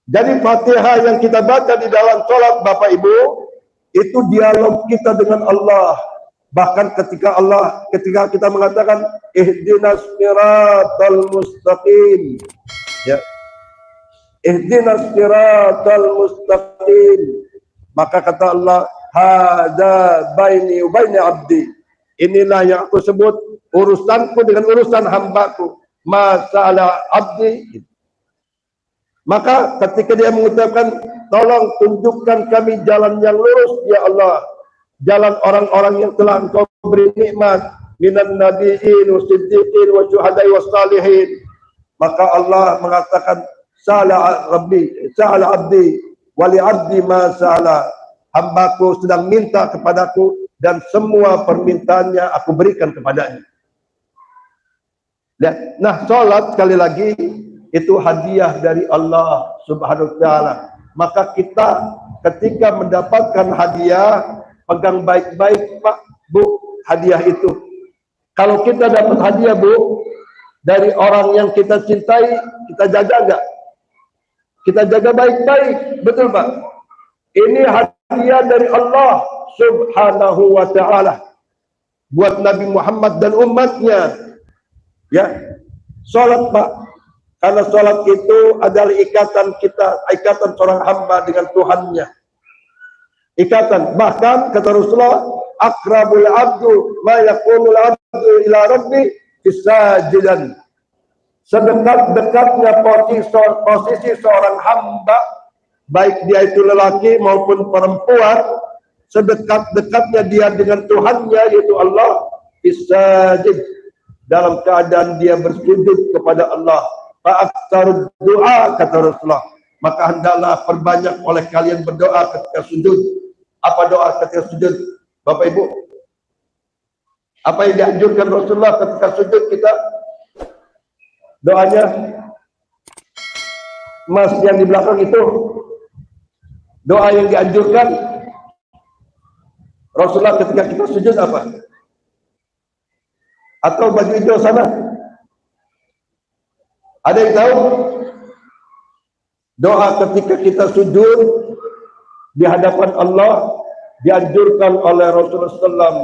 Jadi Fatihah yang kita baca di dalam salat Bapak Ibu, itu dialog kita dengan Allah. Bahkan ketika kita mengatakan ihdinas siratal mustaqim, ya, ihdinas siratal mustaqim, maka kata Allah, hada baini wa baini abdi, inilah yang aku sebut urusanku dengan urusan hambaku, masalah abdi. Maka ketika dia mengucapkan tolong tunjukkan kami jalan yang lurus ya Allah, jalan orang-orang yang telah Engkau beri nikmat minan nabiyyin wasiddiqin wa syuhada'i wassalihin, maka Allah mengatakan sa'ala rabbi sa'ala abdi wa li abdi ma sa'ala, hambaku sedang minta kepadaku dan semua permintaannya aku berikan kepadanya. Nah, salat sekali lagi itu hadiah dari Allah Subhanahu wa ta'ala. Maka kita ketika mendapatkan hadiah, pegang baik-baik Pak, Bu, hadiah itu. Kalau kita dapat hadiah Bu dari orang yang kita cintai, kita jaga enggak? Kita jaga baik-baik, betul Pak? Ini hadiah dari Allah Subhanahu wa ta'ala buat Nabi Muhammad dan umatnya. Ya, salat Pak. Karena salat itu adalah ikatan kita, ikatan seorang hamba dengan Tuhannya. Ikatan. Bahkan kata Rasulullah, akrabul abdu ma yakunul abdu ila rabbi fisajidan. Sedekat-dekatnya posisi seorang hamba, baik dia itu lelaki maupun perempuan, sedekat-dekatnya dia dengan Tuhannya yaitu Allah, fisajid, dalam keadaan dia bersujud kepada Allah. Fa'aktsarud doa, kata Rasulullah, maka hendaklah perbanyak oleh kalian berdoa ketika sujud. Apa doa ketika sujud Bapak Ibu? Apa yang dianjurkan Rasulullah ketika sujud kita? Doanya Mas yang di belakang itu, doa yang dianjurkan Rasulullah ketika kita sujud apa? Atau baju hijau sana? Ada yang tahu? Doa ketika kita sujud di hadapan Allah dianjurkan oleh Rasulullah SAW.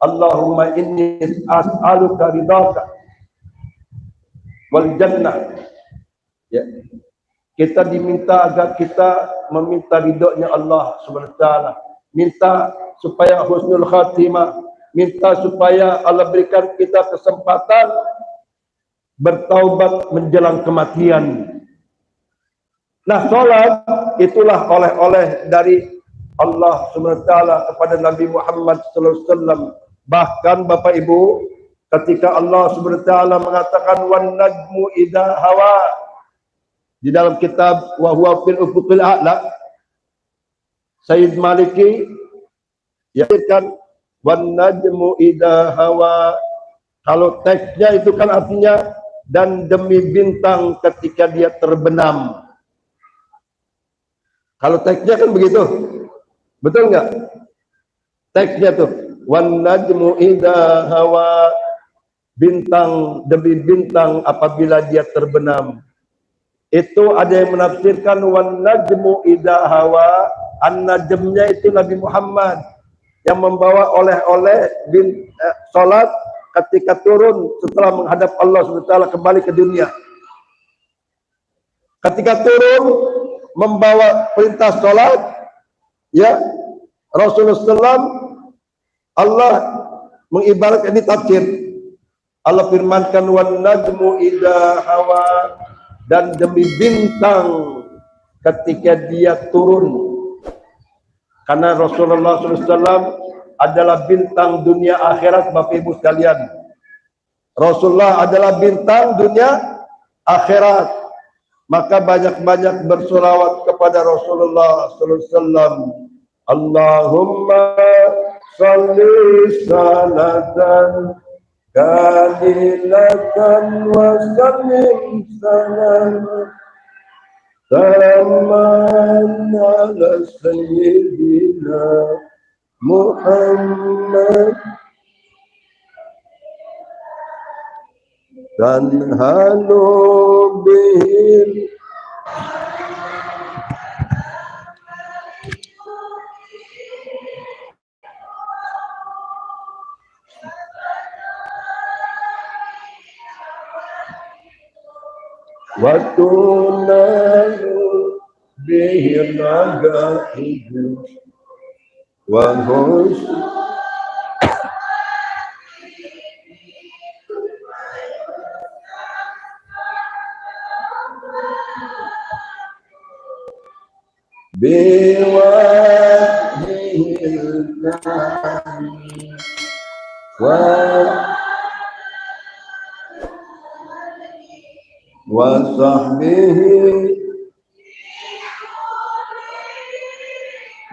Allahumma inni as'aluka ridhaka wal jannah. Ya. Kita diminta agar kita meminta ridhonya Allah Subhanahu wa taala. Minta supaya husnul khatimah, minta supaya Allah berikan kita kesempatan bertaubat menjelang kematian. Nah, salat itulah oleh-oleh dari Allah Subhanahu wa taala kepada Nabi Muhammad sallallahu alaihi wasallam. Bahkan Bapak Ibu, ketika Allah Subhanahu wa taala mengatakan wan najmu idza hawa di dalam kitab wa huwa fil ufuqil a'la, Sayyid Maliki yakan wan najmu idza hawa. Kalau teksnya itu kan artinya dan demi bintang ketika dia terbenam. Kalau teksnya kan begitu, betul nggak? Teksnya tuh wan najmu idza hawa, bintang demi bintang apabila dia terbenam. Itu ada yang menafsirkan wan najmu idza hawa, an-najmnya itu Nabi Muhammad yang membawa oleh-oleh salat ketika turun setelah menghadap Allah SWT kembali ke dunia. Ketika turun membawa perintah salat, ya, Rasulullah SAW, Allah mengibaratkan ini tafsir. Allah firmankan wan najmu idza hawa, dan demi bintang ketika dia turun. Karena Rasulullah SAW adalah bintang dunia akhirat, Bapak Ibu sekalian. Rasulullah adalah bintang dunia akhirat. Maka banyak-banyak bersolawat kepada Rasulullah SAW. Allahumma salli salatan kamilatan wa sallim salaman salaman ala sayyidina Muhammad tanhalu bihil wa tunalu bihil agaidu wa hus biwajhil karim wa sahbihi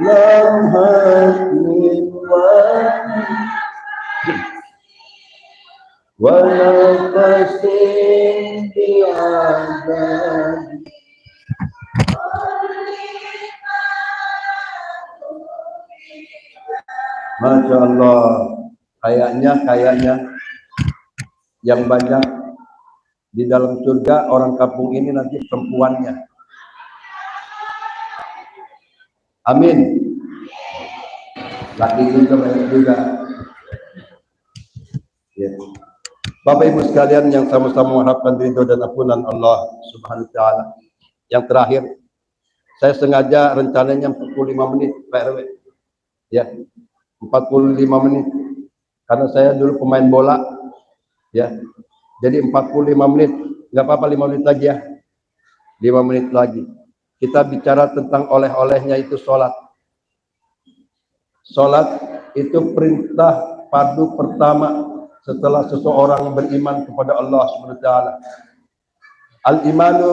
lam hakim wa naqasin bi'adab. Masya Allah, kayaknya yang banyak di dalam surga orang kampung ini nanti perempuannya. Amin. Laki juga banyak juga. Ya. Bapak Ibu sekalian yang sama-sama mengharapkan ridho dan ampunan Allah Subhanahu wa taala. Yang terakhir, saya sengaja rencananya 45 menit Pak RW. Ya. 45 menit. Karena saya dulu pemain bola. Ya. Jadi 45 menit. Enggak apa-apa 5 menit lagi ya. 5 menit lagi. Kita bicara tentang oleh-olehnya itu sholat. Sholat itu perintah padu pertama setelah seseorang beriman kepada Allah Subhanahu wa taala. Al-imanu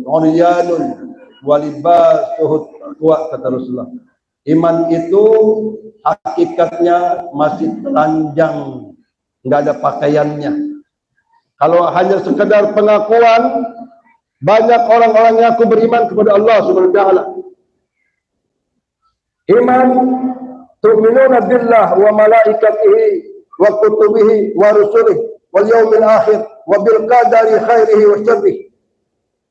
uryanun walibasuhu taqwa, kata Rasulullah. Iman itu hakikatnya masih telanjang, enggak ada pakaiannya. Kalau hanya sekedar pengakuan, banyak orang-orang yang aku beriman kepada Allah Subhanahu wa taala. Iman, tu'minuna billah wa malaikatihi wa kutubihi wa rusulihi wal yaumil akhir wa bil qadari khairihi wa syarrihi.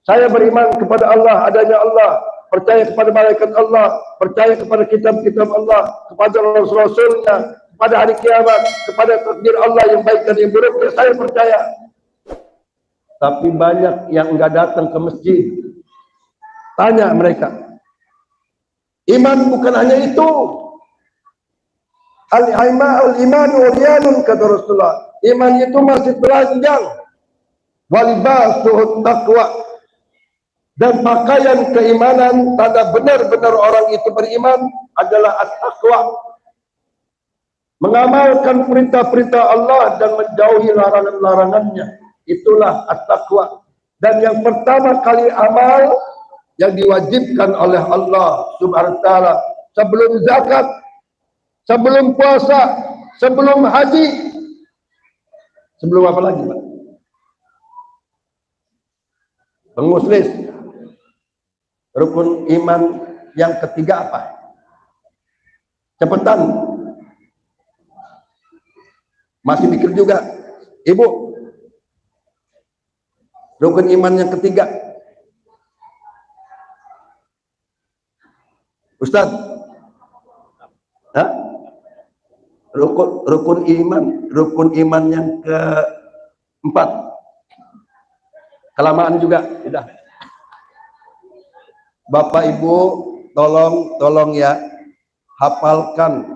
Saya beriman kepada Allah, adanya Allah, percaya kepada malaikat Allah, percaya kepada kitab-kitab Allah, kepada rasul-rasulnya, kepada hari kiamat, kepada takdir Allah yang baik dan yang buruk, saya percaya. Tapi banyak yang enggak datang ke masjid. Tanya mereka. Iman bukan hanya itu. Al-imanu uryanun, kata Rasulullah. Iman itu masih telanjang. Walibasuhu taqwa. Dan pakaian keimanan, tanda benar-benar orang itu beriman adalah at-taqwa. Mengamalkan perintah-perintah Allah dan menjauhi larangan-larangannya. Itulah at-taqwa. Dan yang pertama kali amal yang diwajibkan oleh Allah Subhanahu wa taala sebelum zakat, sebelum puasa, sebelum haji, sebelum apa lagi, Pak? Penguslis. Rukun iman yang ketiga apa? Cepetan. Masih mikir juga. Ibu, rukun iman yang ketiga. Ustaz. Hah? Rukun iman yang keempat. Kelamaan juga, sudah. Bapak Ibu, tolong ya, hafalkan.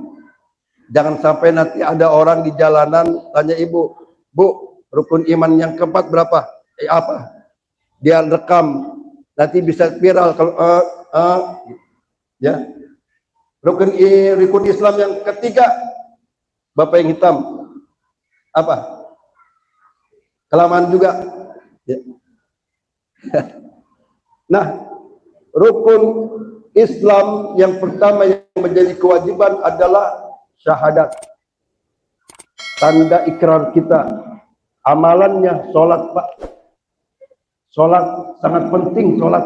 Jangan sampai nanti ada orang di jalanan tanya ibu, Bu, rukun iman yang keempat berapa? Apa? Dia rekam, nanti bisa viral kalau ya. Rukun Islam yang ketiga, Bapak yang hitam, apa? Kelamaan juga. Ya. Nah, rukun Islam yang pertama yang menjadi kewajiban adalah syahadat. Tanda ikrar kita. Amalannya sholat, Pak. Sholat sangat penting, sholat.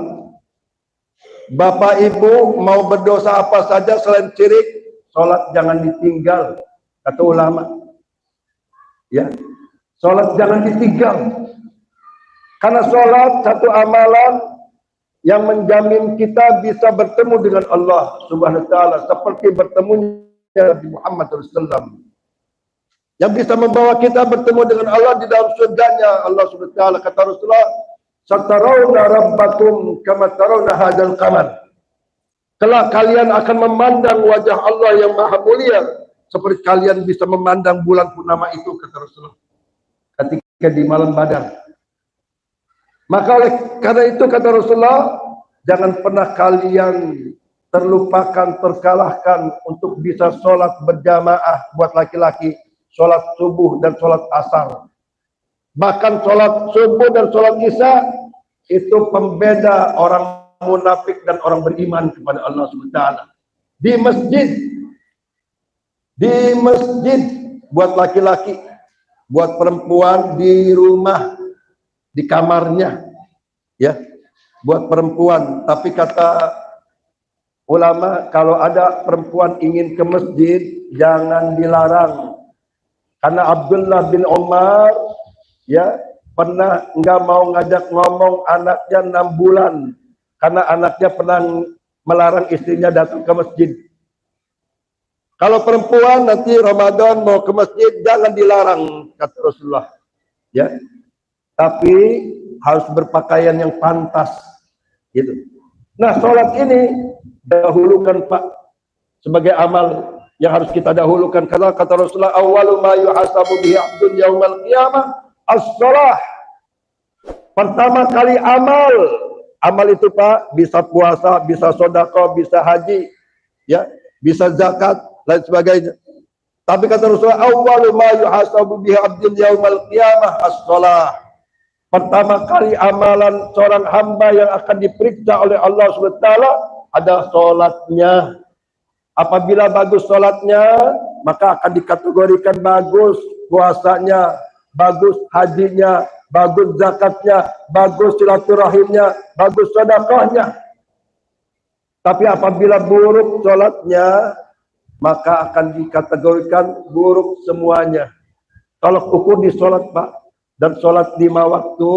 Bapak Ibu mau berdosa apa saja selain syirik, sholat jangan ditinggal, kata ulama. Ya, sholat jangan ditinggal. Karena sholat satu amalan yang menjamin kita bisa bertemu dengan Allah Subhanahu wa taala seperti bertemunya Nabi Muhammad SAW. Yang bisa membawa kita bertemu dengan Allah di dalam surganya Allah Subhanahu wa taala. Kata Rasulullah, "Satarawna rabbakum kama tarawna hadzal qamar." Kelak kalian akan memandang wajah Allah yang maha mulia seperti kalian bisa memandang bulan purnama itu, kata Rasulullah, ketika di malam Badar. Maka oleh karena itu kata Rasulullah, jangan pernah kalian terlupakan, terkalahkan untuk bisa sholat berjamaah buat laki-laki, sholat subuh dan sholat asar. Bahkan sholat subuh dan sholat isya itu pembeda orang munafik dan orang beriman kepada Allah SWT. Di masjid buat laki-laki, buat perempuan di rumah, di kamarnya, ya, buat perempuan. Tapi kata ulama, kalau ada perempuan ingin ke masjid, jangan dilarang. Karena Abdullah bin Umar, ya, pernah nggak mau ngajak ngomong anaknya 6 bulan. Karena anaknya pernah melarang istrinya datang ke masjid. Kalau perempuan nanti Ramadan mau ke masjid, jangan dilarang, kata Rasulullah. Ya, tapi harus berpakaian yang pantas, gitu. Nah, sholat ini dahulukan, Pak, sebagai amal yang harus kita dahulukan. Karena kata Rasulullah, "Awwalu ma yuhasabu bihi 'abdun yaumal qiyamah as-shalah." Pertama kali amal itu, Pak, bisa puasa, bisa sedekah, bisa haji, ya, bisa zakat, lain sebagainya. Tapi kata Rasulullah, "Awwalu ma yuhasabu bihi 'abdun yaumal qiyamah as-shalah." Pertama kali amalan seorang hamba yang akan diperiksa oleh Allah SWT adalah sholatnya. Apabila bagus sholatnya, maka akan dikategorikan bagus puasanya, bagus hajinya, bagus zakatnya, bagus silaturahimnya, bagus sedekahnya. Tapi apabila buruk sholatnya, maka akan dikategorikan buruk semuanya. Kalau ukur di sholat, Pak, dan sholat 5 waktu,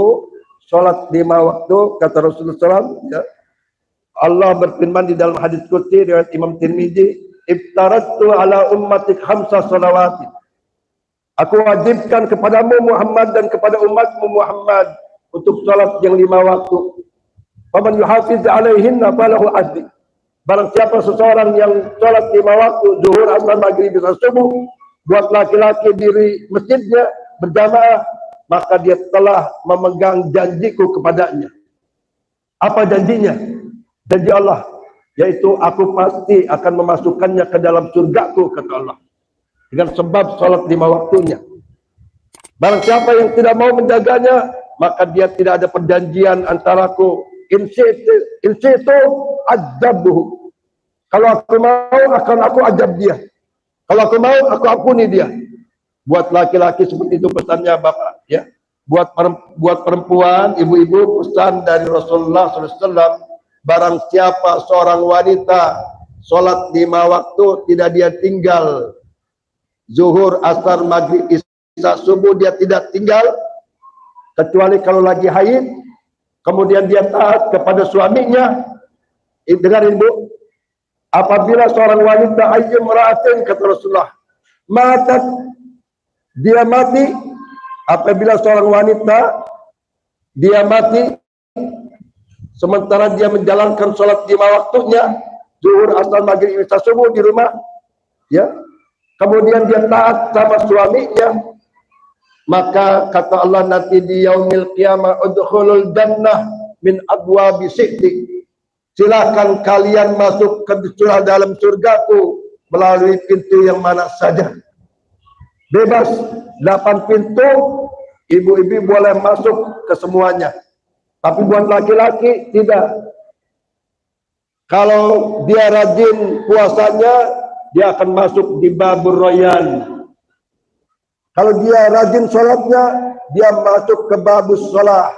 kata Rasulullah SAW, ya, Allah berfirman di dalam hadis qudsi riwayat Imam Tirmizi, "Iftaratu ala ummatik 5 shalawatin." Aku wajibkan kepadamu Muhammad dan kepada umatmu Muhammad untuk salat yang 5 waktu. Faman yuhafiz alaihinna falahu ajri. Barang siapa seseorang yang salat 5 waktu, zuhur, asar, maghrib, isya, subuh, buat laki-laki diri masjidnya berjamaah, maka dia telah memegang janjiku kepadanya. Apa janjinya? Janji Allah, yaitu aku pasti akan memasukkannya ke dalam surgaku, kata Allah, dengan sebab sholat 5 waktunya. Barang siapa yang tidak mau menjaganya, maka dia tidak ada perjanjian antaraku. Insitu azabuhu. Kalau aku mau, akan aku azab dia. Kalau aku mau, aku ampuni dia. Buat laki-laki seperti itu pesannya, Bapak, ya. Buat perempuan, ibu-ibu, pesan dari Rasulullah SAW, barang siapa seorang wanita sholat 5 waktu tidak dia tinggal, zuhur, asar, maghrib, isya, subuh dia tidak tinggal, kecuali kalau lagi haid, kemudian dia taat kepada suaminya. Dengarin, Bu, apabila seorang wanita ayyum ra'atin, kata Rasulullah, matat, dia mati. Apabila seorang wanita dia mati sementara dia menjalankan sholat 5 waktunya, zuhur, asar, maghrib, isya, subuh di rumah, ya, kemudian dia taat sama suaminya, maka kata Allah nanti di yaumil qiyamah, udkhulul jannah min abwabi syi'ti. silakan kalian masuk ke dalam surgaku melalui pintu yang mana saja. Bebas, 8 pintu, ibu-ibu boleh masuk ke semuanya. Tapi buat laki-laki tidak. Kalau dia rajin puasanya, dia akan masuk di Babur Royan. Kalau dia rajin sholatnya, dia masuk ke Babus Sholah.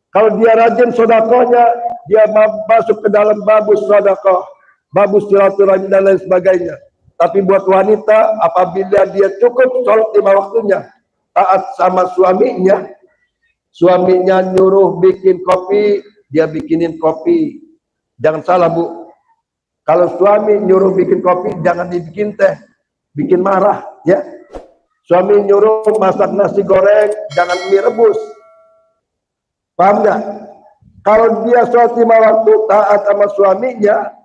Kalau dia rajin sodakohnya, dia masuk ke dalam Babus Sodakoh, Babus Silaturahmi dan lain sebagainya. Tapi buat wanita, apabila dia cukup sholat 5 waktunya, taat sama suaminya, suaminya nyuruh bikin kopi, dia bikinin kopi. Jangan salah, Bu. Kalau suami nyuruh bikin kopi, jangan dibikin teh, bikin marah, ya. Suami nyuruh masak nasi goreng, jangan mie rebus. Paham nggak? Kalau dia sholat 5 waktu taat sama suaminya,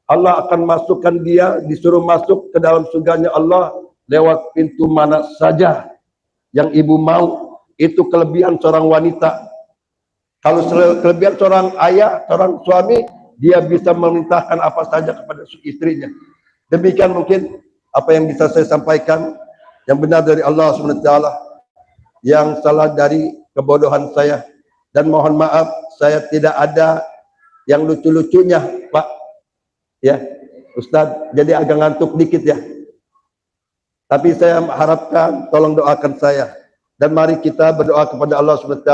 Allah akan masukkan dia, disuruh masuk ke dalam surganya Allah lewat pintu mana saja yang ibu mau. Itu kelebihan seorang wanita. Kalau kelebihan seorang ayah, seorang suami, dia bisa memerintahkan apa saja kepada istrinya. Demikian mungkin apa yang bisa saya sampaikan. Yang benar dari Allah SWT, yang salah dari kebodohan saya. Dan mohon maaf, saya tidak ada yang lucu-lucunya, Pak. Ya, Ustadz, jadi agak ngantuk dikit ya. Tapi saya harapkan, tolong doakan saya. Dan mari kita berdoa kepada Allah SWT,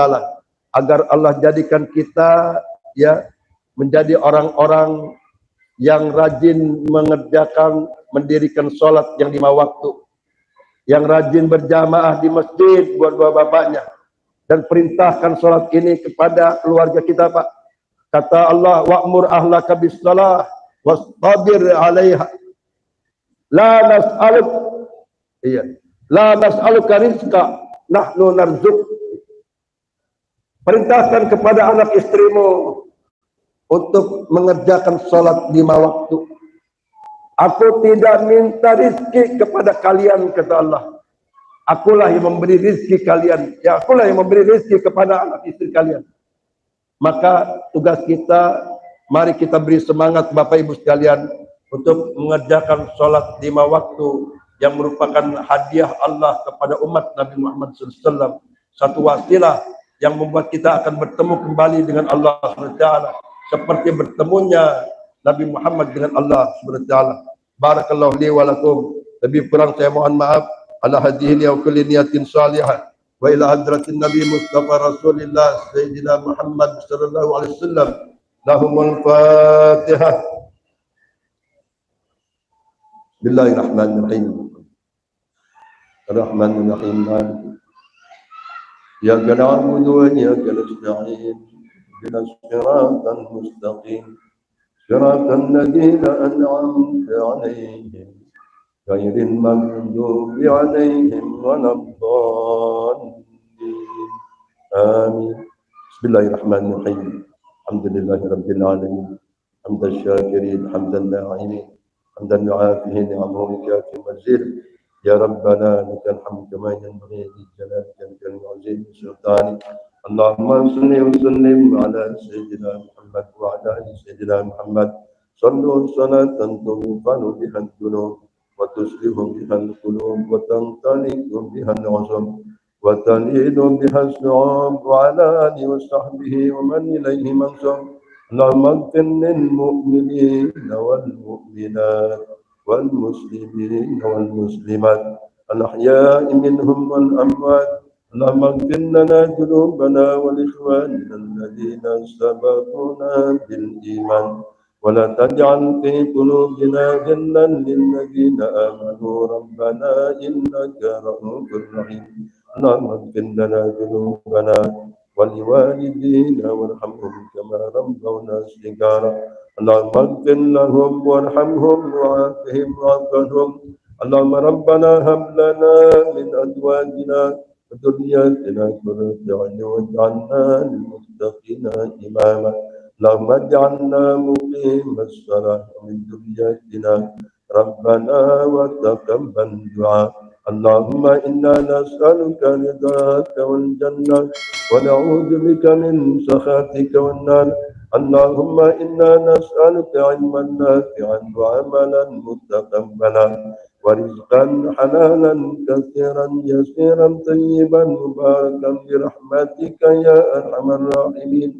agar Allah jadikan kita ya menjadi orang-orang yang rajin mengerjakan, mendirikan sholat yang 5 waktu. Yang rajin berjamaah di masjid buat bapaknya. Dan perintahkan sholat ini kepada keluarga kita, Pak. Kata Allah, wa'mur ahlaka bis-salah wastabir 'alaiha. La nas'aluk la nas'aluka rizqa, nahnu narzuk. Perintahkan kepada anak istrimu untuk mengerjakan sholat 5 waktu. Aku tidak minta rizki kepada kalian, kata Allah. Akulah yang memberi rizki kalian. Ya, akulah yang memberi rizki kepada anak istri kalian. Maka tugas kita, mari kita beri semangat Bapak Ibu sekalian untuk mengerjakan sholat 5 waktu yang merupakan hadiah Allah kepada umat Nabi Muhammad SAW. Satu wasilah yang membuat kita akan bertemu kembali dengan Allah SWT. Seperti bertemunya Nabi Muhammad dengan Allah SWT. Barakallahu li wa lakum. Lebih kurang saya mohon maaf. Ala hadhihi wa kulli niyatin salihah. Wa ila hadratin Nabi Mustafa Rasulillah Sayyidina Muhammad sallallahu alaihi wasallam. Lahumul Fatihah. Bismillahirrahmanirrahim. Ar-Rahmanir-Rahim. Ya na'budu wa iyyaka nasta'in. Ihdinas siratal mustaqim. Siratal ladzina an'amta 'alaihim ghairil maghdubi 'alaihim waladdallin. Amin. Bismillahirrahmanirrahim. Alhamdulillahirabbil alamin. Hamdan syakirin, hamdan na'imin, hamdan yu'afihi ni'amahu kafi mazid. Ya Rabbana lakal hamdu kama yanbaghi li jalalika wal 'azimi sultanik. Allahumma salli wa sallim ala sayyidina Muhammad wa ala ali sayyidina Muhammad. Sallu salatan tughfaru biha ad-dunub wa tuslihu biha al-qulub wa tantaliqu biha al-'uzum wa talidu biha as-su'ub wa ala alihi wa sahbihi wa man ilayhi mansub. Allahumma ighfir lil mu'minina wal mu'minat wal muslimina wal muslimat al-ahya'i minhum wal amwat. اللهم اغفر لنا ذنوبنا ولإخواننا الذين سبقونا بالإيمان ولا تجعل في قلوبنا غلا للذين آمنوا ربنا إنك رؤوف رحيم. اللهم اغفر لنا ذنوبنا ولوالدينا وارحمهم كما ربونا صغارا. اللهم اغفر لهم وارحمهم وعافهم واعف عنهم. اللهم ربنا هب لنا من أزواجنا وذرياتنا قرة أعين واجعلنا للمتقين إماما. اللهم اجعلنا مقيم الصلاة من ذرياتنا ربنا وتقبل دعاء. اللهم إنا نسألك رضاك والجنة ونعوذ بك من سخطك والنار. اللهم إنا نسألك علما نافعا وعملا متقبلا ورزقا حلالا كثيرا يسيرا طيبا مباركا برحمتك يا أرحم الراحمين.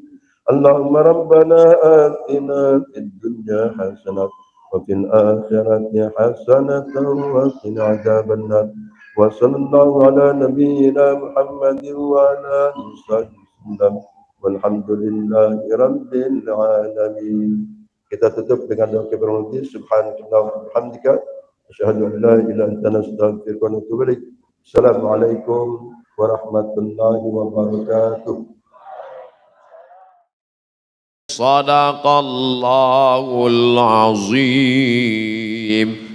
اللهم ربنا آتنا في الدنيا حسنة وفي الآخرة حسنة وقنا عذاب النار. وصلى الله على نبينا محمد وعلى آله وصحبه وسلم. Walhamdulillahi Rabbil Alamin. Kita tutup dengan doa kibaratul subhanallahi wa bihamdika asyhadu an la ilaha illa anta astaghfiruka wa atubu ilaik. Assalamualaikum warahmatullahi wabarakatuh. Sadaqallahul azim.